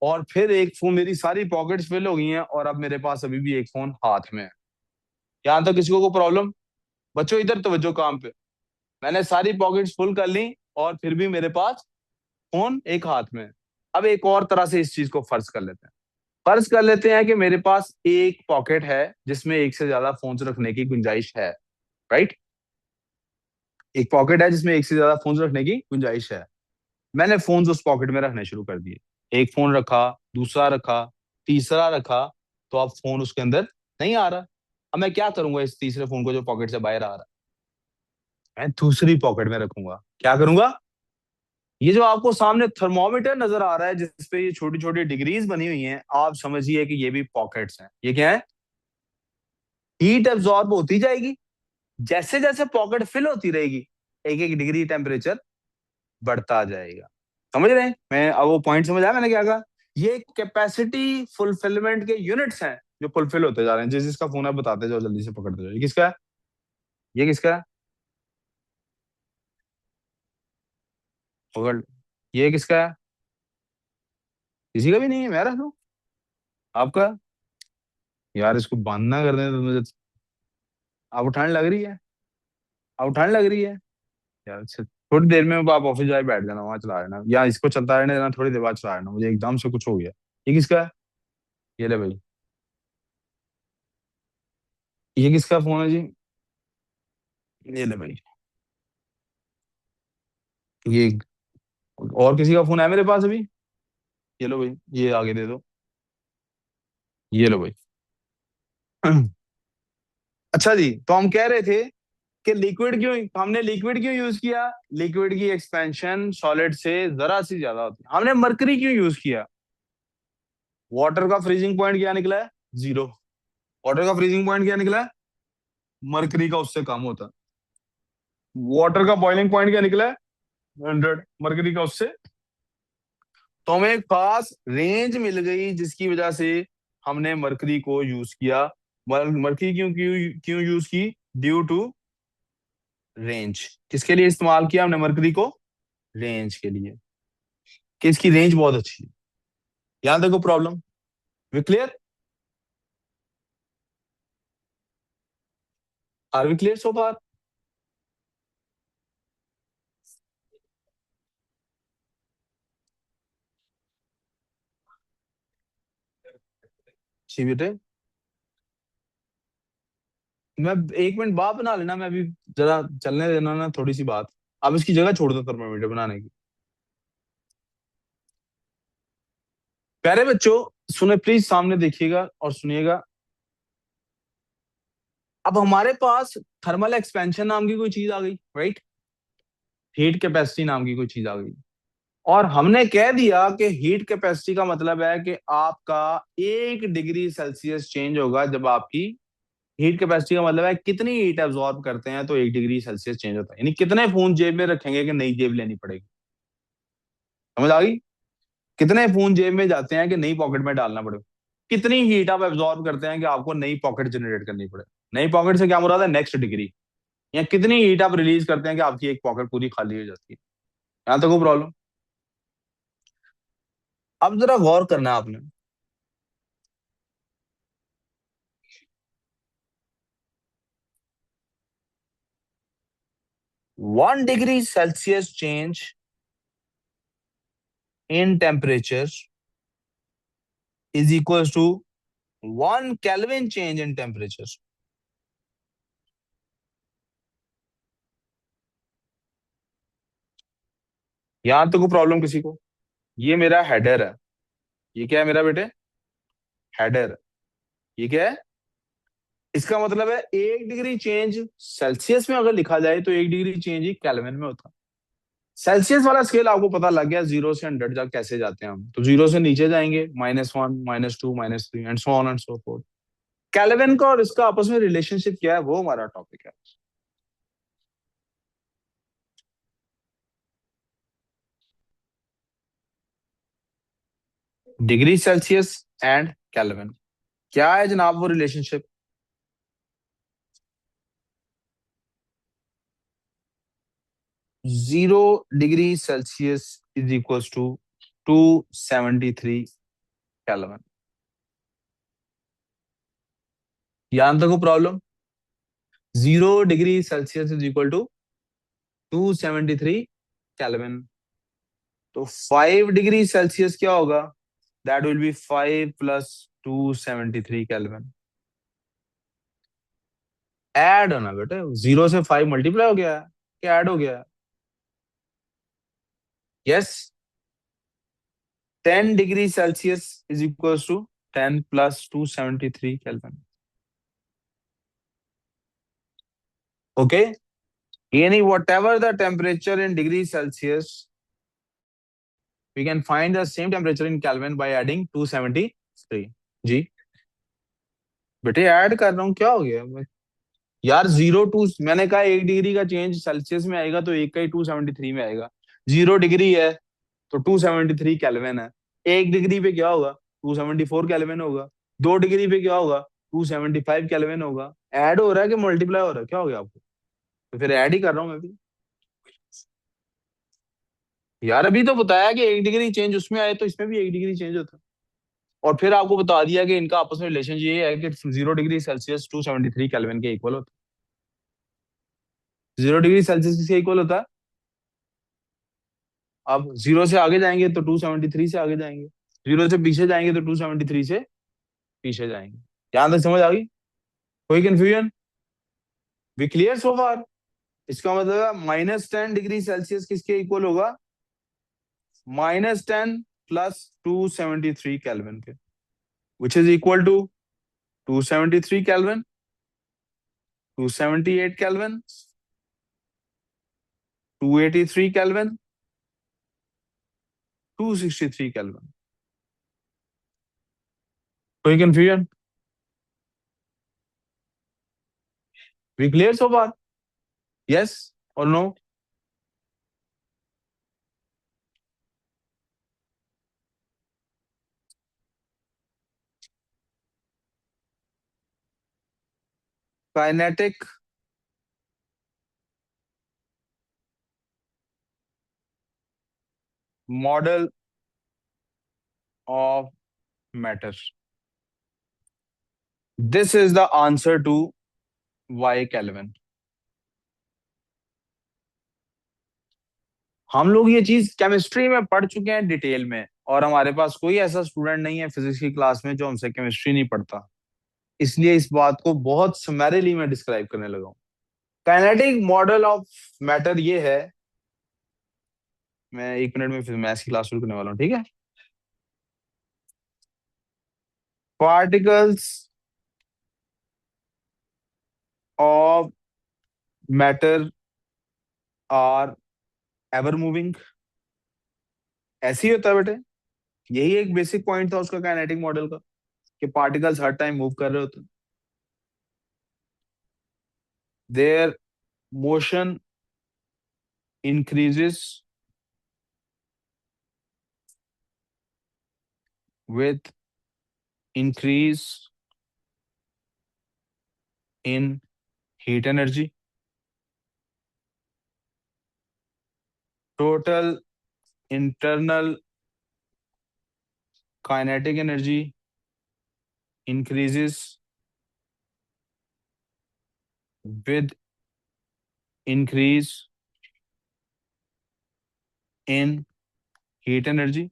और फिर एक फोन, मेरी सारी पॉकेट्स फिल हो गई हैं, और अब मेरे पास अभी भी एक फोन हाथ में है। यहाँ तक किसी को प्रॉब्लम? बच्चों इधर तवज्जो काम पे। मैंने सारी पॉकेट्स फुल कर ली, और फिर भी मेरे पास फोन एक हाथ में है। अब एक और तरह से इस चीज को फर्ज कर लेते हैं। फर्ज कर लेते हैं कि मेरे पास एक पॉकेट है जिसमें एक से ज्यादा फोन रखने की गुंजाइश है, राइट। एक पॉकेट है जिसमें एक से ज्यादा फोन रखने की गुंजाइश है। मैंने फोन उस पॉकेट में रखने शुरू कर दिए। एक फोन रखा, दूसरा रखा, तीसरा रखा, तो अब फोन उसके अंदर नहीं आ रहा। अब मैं क्या करूंगा, इस तीसरे फोन को जो पॉकेट से बाहर आ रहा है, मैं दूसरी पॉकेट में रखूंगा। क्या करूंगा? ये जो आपको सामने थर्मोमीटर नजर आ रहा है, जिसपे ये छोटी छोटी डिग्रीज बनी हुई हैं, आप समझिए कि ये भी पॉकेट्स हैं। ये क्या है? हीट एब्जॉर्ब होती जाएगी, जैसे जैसे पॉकेट फिल होती रहेगी, एक एक डिग्री टेम्परेचर बढ़ता जाएगा। समझ रहे हैं? मैं अब वो पॉइंट समझ आया मैंने क्या कहा? ये कैपेसिटी फुलफिलमेंट के यूनिट्स हैं जो फुलफिल होते जा रहे हैं। जिस जिसका फोन है बताते जाओ, जल्दी से पकड़ते जाओ। ये किसका है? ये किसका है? पकड़। ये किसका है? किसी का भी नहीं है, मैं रख लूं? आपका? यार, इसको बंद ना कर दें तो मुझे। आप ठंड लग रही है? आप ठंड लग रही है? यार अच्छा, थोड़ी देर में आप ऑफिस जाए बैठ जाना, वहां चला लेना, या इसको चलता रहने देना, थोड़ी देर बाद चला लेना, मुझे एकदम से कुछ हो गया। ये किसका है? ये ले भाई। ये किसका फोन है जी? ये ले भाई। ये और किसी का फोन है मेरे पास अभी? ये लो भाई, ये आगे दे दो। ये लो भाई। अच्छा जी, तो हम कह रहे थे कि लिक्विड क्यों, हमने लिक्विड क्यों यूज किया? लिक्विड की एक्सपेंशन सॉलिड से जरा सी ज्यादा होती है। हमने मरकरी क्यों यूज किया? वाटर का फ्रीजिंग पॉइंट क्या निकला है? 0। वाटर का फ्रीजिंग पॉइंट क्या निकला है? मरकरी का उससे कम होता है। वाटर का बॉइलिंग पॉइंट क्या निकला है? 100, मरकरी का उससे। तो हमें एक खास रेंज मिल गई जिसकी वजह से हमने मरकरी को यूज किया। मरकरी क्यों क्यों क्यों यूज की? Due to range. किसके लिए इस्तेमाल किया हमने मरकरी को? रेंज के लिए, कि इसकी रेंज बहुत अच्छी है। यहां देखो problem. We clear? Are we clear so far? जी बेटे, मैं 1 मिनट बात बना लेना, मैं अभी जरा चलने देना ना थोड़ी सी बात। अब इसकी जगह छोड़ दो थर्मामीटर बनाने की। प्यारे बच्चों, सुने प्लीज, सामने देखिएगा और सुनिएगा। अब हमारे पास थर्मल एक्सपेंशन नाम की कोई चीज आ गई, राइट? हीट कैपेसिटी नाम की कोई चीज आ गई। और हमने कह दिया कि हीट कैपेसिटी का मतलब है कि आपका 1 डिग्री सेल्सियस चेंज होगा जब आपकी हीट कैपेसिटी का मतलब है कितनी हीट एब्जॉर्ब करते हैं, तो 1 डिग्री सेल्सियस चेंज होता है। यानी कितने फोन जेब में रखेंगे कि नई जेब लेनी पड़ेगी। समझ आ गई? कितने फोन जेब में जाते हैं कि नई पॉकेट में डालना पड़े। कितनी हीट आप एब्जॉर्ब करते हैं कि आपको नई पॉकेट जनरेट करनी पड़े। नई पॉकेट से क्या मुराद है? Next degree. या कितनी हीट आप रिलीज करते हैं कि आपकी एक पॉकेट पूरी खाली हो जाती है। यहां तक कोई प्रॉब्लम? अब जरा गौर करना है आपने। 1 degree Celsius change in temperature is equal to 1 Kelvin change in temperature. यहां तक कोई प्रॉब्लम किसी को? ये मेरा हेडर है। ये क्या है मेरा बेटे? हेडर। ये क्या है? इसका मतलब है 1 डिग्री चेंज सेल्सियस में अगर लिखा जाए तो 1 डिग्री चेंज ही केल्विन में होता है। सेल्सियस वाला स्केल आपको पता लग गया, 0 से 100 जा कैसे जाते हैं हम। तो 0 से नीचे जाएंगे, -1, -2, -3 and so on and so fourth. Kelvin का और इसका आपस में रिलेशनशिप क्या है, वो हमारा टॉपिक है। डिग्री सेल्सियस एंड केल्विन, क्या है जनाब वो relationship? 0 degree Celsius is equal to 273 Kelvin. यहां तक को problem? 0 degree Celsius is equal to 273 Kelvin. तो 5 डिग्री सेल्सियस क्या होगा? That will be 5 + 273 Kelvin. Add होना बेटे, 0 से 5 मल्टीप्लाई हो गया है क्या ऐड हो गया है? Yes. 10 degree Celsius is equal to 10 + 273 kelvin. Okay, यानी whatever the temperature in degree Celsius, we can find the same temperature in Kelvin by adding 273। जी बेटे, ऐड कर रहा हूँ, क्या हो गया यार? 0 टू, मैंने कहा 1 डिग्री का चेंज सेल्सियस में आएगा तो एक का ही 273 में आएगा। 0 डिग्री है तो 273 केल्विन है। 1 डिग्री पे क्या होगा? 274 केल्विन होगा। 2 डिग्री पे क्या होगा? 275 केल्विन होगा। ऐड हो रहा है कि मल्टीप्लाई हो रहा है? क्या हो गया आपको? तो फिर ऐड ही कर रहा हूँ मैं भी। यार अभी तो बताया कि 1 डिग्री चेंज उसमें आए तो इसमें भी 1 डिग्री चेंज होता है। और फिर आपको बता दिया कि इनका आपस में रिलेशन ये है कि 0 डिग्री सेल्सियस 273 केल्विन के इक्वल होता है। 0 डिग्री सेल्सियस किसके इक्वल होता है? अब 0 से आगे जाएंगे तो 273 से आगे जाएंगे, 0 से पीछे जाएंगे तो 273 से पीछे जाएंगे। यहां तक समझ आ गई? कोई कंफ्यूजन? वी क्लियर सो फार? इसका मतलब है -10 डिग्री सेल्सियस किसके इक्वल होगा? -10 + 273 केल्विन के। which is equal to 273 Kelvin, 278 Kelvin, 283 Kelvin, 263 Kelvin. कोई confusion? We clear so far? Yes or no? Kinetic model of matter. This is the answer to why Kelvin. हम लोग ये चीज chemistry में पढ़ चुके हैं डिटेल में, और हमारे पास कोई ऐसा स्टूडेंट नहीं है फिजिक्स की क्लास में जो हमसे केमिस्ट्री नहीं पढ़ता, इसलिए इस बात को बहुत समैरिली मैं डिस्क्राइब करने लगा हूं। काइनेटिक मॉडल ऑफ मैटर ये है, मैं 1 मिनट में फिर मैथ्स की क्लास शुरू करने वाला हूँ, ठीक है। Particles of matter are ever moving, ऐसे ही होता है बेटे, यही एक बेसिक पॉइंट था उसका काइनेटिक मॉडल का, कि पार्टिकल्स हर टाइम मूव कर रहे होते हैं। There motion increases with increase in heat energy. Total internal kinetic energy increases with increase in heat energy.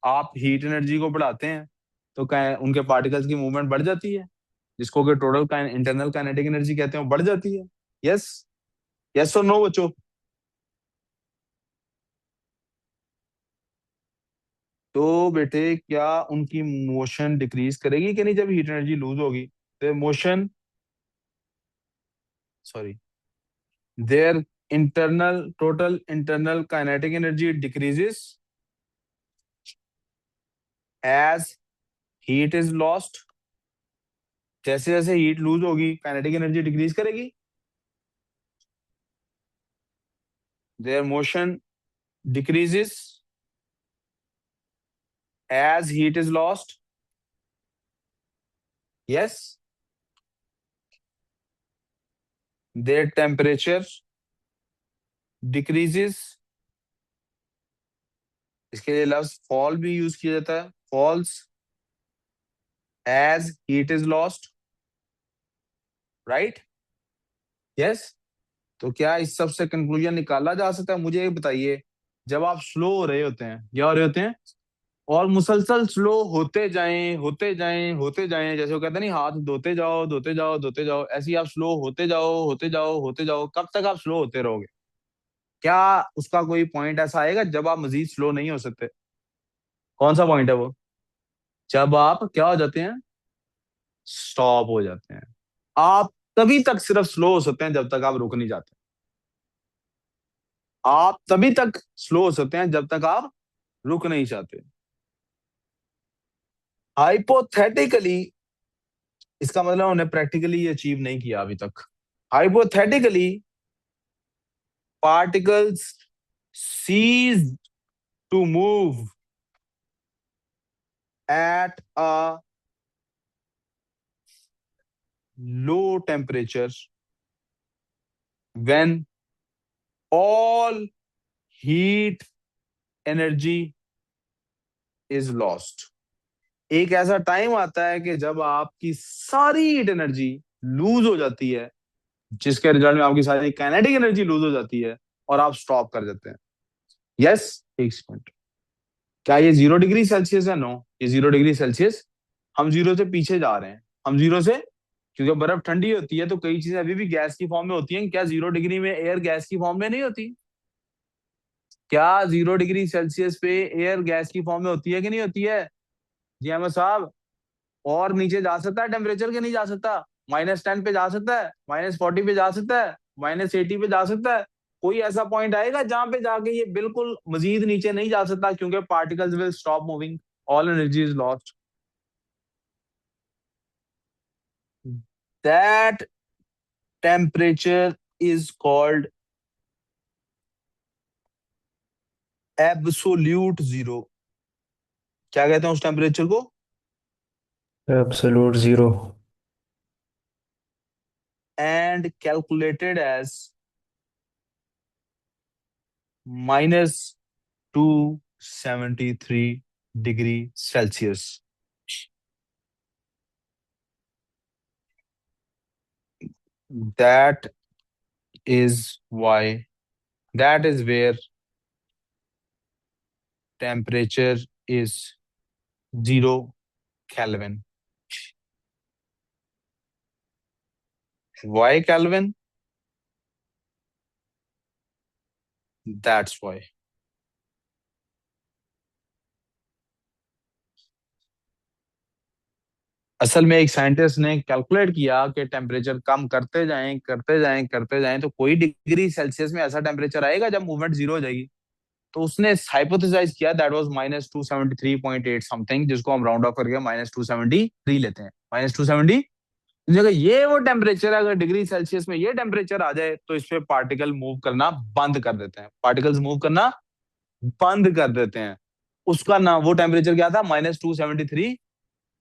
आप हीट एनर्जी को बढ़ाते हैं तो उनके पार्टिकल्स की मूवमेंट बढ़ जाती है, जिसको कि टोटल इंटरनल काइनेटिक एनर्जी कहते हैं, वो बढ़ जाती है। यस, यस और नो बच्चों? तो बेटे क्या उनकी मोशन डिक्रीज करेगी कि नहीं जब हीट एनर्जी लूज होगी? तो motion, sorry, their total internal kinetic energy decreases as heat is lost. जैसे जैसे हीट लूज होगी काइनेटिक एनर्जी डिक्रीज करेगी। their motion decreases as heat is lost. Yes, their temperature decreases. इसके लिए लफ्ज fall भी यूज किया जाता है, false as heat is lost, right? Yes. तो क्या इस सब से कंक्लूजन निकाला जा सकता है? मुझे ये बताइए, जब आप स्लो हो रहे होते हैं, क्या हो रहे होते हैं, और मुसलसल स्लो होते जाएं होते जाएं होते जाएं, जैसे वो कहते हैं नहीं, हाथ धोते जाओ धोते जाओ धोते जाओ, ऐसे ही आप स्लो होते जाओ होते जाओ होते जाओ, कब तक आप स्लो होते रहोगे? क्या उसका कोई पॉइंट ऐसा आएगा जब आप मजीद स्लो नहीं हो सकते? कौन सा पॉइंट है वो? जब आप क्या हो जाते हैं, स्टॉप हो जाते हैं। आप तभी तक सिर्फ स्लो हो सकते हैं जब तक आप रुक नहीं जाते। आप तभी तक स्लो हो सकते हैं जब तक आप रुक नहीं चाहते। हाइपोथेटिकली, इसका मतलब उन्हें प्रैक्टिकली अचीव नहीं किया अभी तक। Hypothetically particles cease to move at a low temperature when all heat energy is lost. एक ऐसा टाइम आता है कि जब आपकी सारी हीट एनर्जी लूज हो जाती है, जिसके रिजल्ट में आपकी सारी काइनेटिक एनर्जी लूज हो जाती है और आप स्टॉप कर देते हैं। यस, एक सेकंड, क्या ये 0 डिग्री सेल्सियस है? नो, ये 0 डिग्री सेल्सियस, हम जीरो से पीछे जा रहे हैं। हम जीरो से, क्योंकि बर्फ ठंडी होती है तो कई चीजें अभी भी गैस की फॉर्म में होती हैं। क्या 0 डिग्री में एयर गैस की फॉर्म में नहीं होती? क्या 0 डिग्री सेल्सियस पे एयर गैस की फॉर्म में होती है कि नहीं होती है? जी अहमद साहब, और नीचे जा सकता है टेम्परेचर के नहीं जा सकता? -10 पे जा सकता है, -40 पे जा सकता है, -80 पे जा सकता है? कोई ऐसा पॉइंट आएगा जहां पे जाके ये बिल्कुल मजीद नीचे नहीं जा सकता, क्योंकि particles will stop moving, all energy is lost. That temperature is called absolute zero. क्या कहते हैं उस टेम्परेचर को? Absolute zero. And calculated as -273 degree Celsius. That is why, that is where temperature is 0 Kelvin. Why Kelvin? That's why. असल में एक scientist ने calculate किया कि टेम्परेचर कम करते जाएं करते जाएं करते जाएं तो कोई डिग्री सेल्सियस में ऐसा टेम्परेचर आएगा जब मूवमेंट जीरो हो जाएगी। तो उसने हाइपोथेसाइज किया, दैट वाज -273.8 समथिंग, जिसको हम राउंड ऑफ करके -273 लेते हैं। -270 जगह ये वो टेम्परेचर है, अगर डिग्री सेल्सियस में ये टेम्परेचर आ जाए तो इस पे पार्टिकल मूव करना बंद कर देते हैं, पार्टिकल्स मूव करना बंद कर देते हैं। उसका ना वो टेम्परेचर क्या था? -273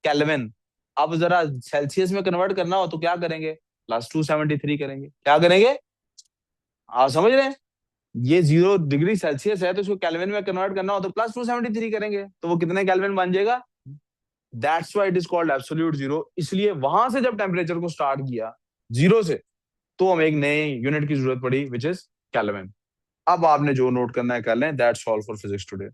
केल्विन। अब जरा सेल्सियस में कन्वर्ट करना हो तो क्या करेंगे? +273 करेंगे। क्या करेंगे? आप समझ रहे हैं? ये 0 डिग्री सेल्सियस है तो इसको केल्विन में कन्वर्ट करना हो तो +273 करेंगे, तो वो कितने केल्विन बन जाएगा? That's why it is called absolute zero. इसलिए वहां से जब टेम्परेचर को स्टार्ट किया जीरो से, तो हमें एक नए यूनिट की जरूरत पड़ी, विच इज केल्विन। अब आपने जो नोट करना है कर लें। That's all for physics today.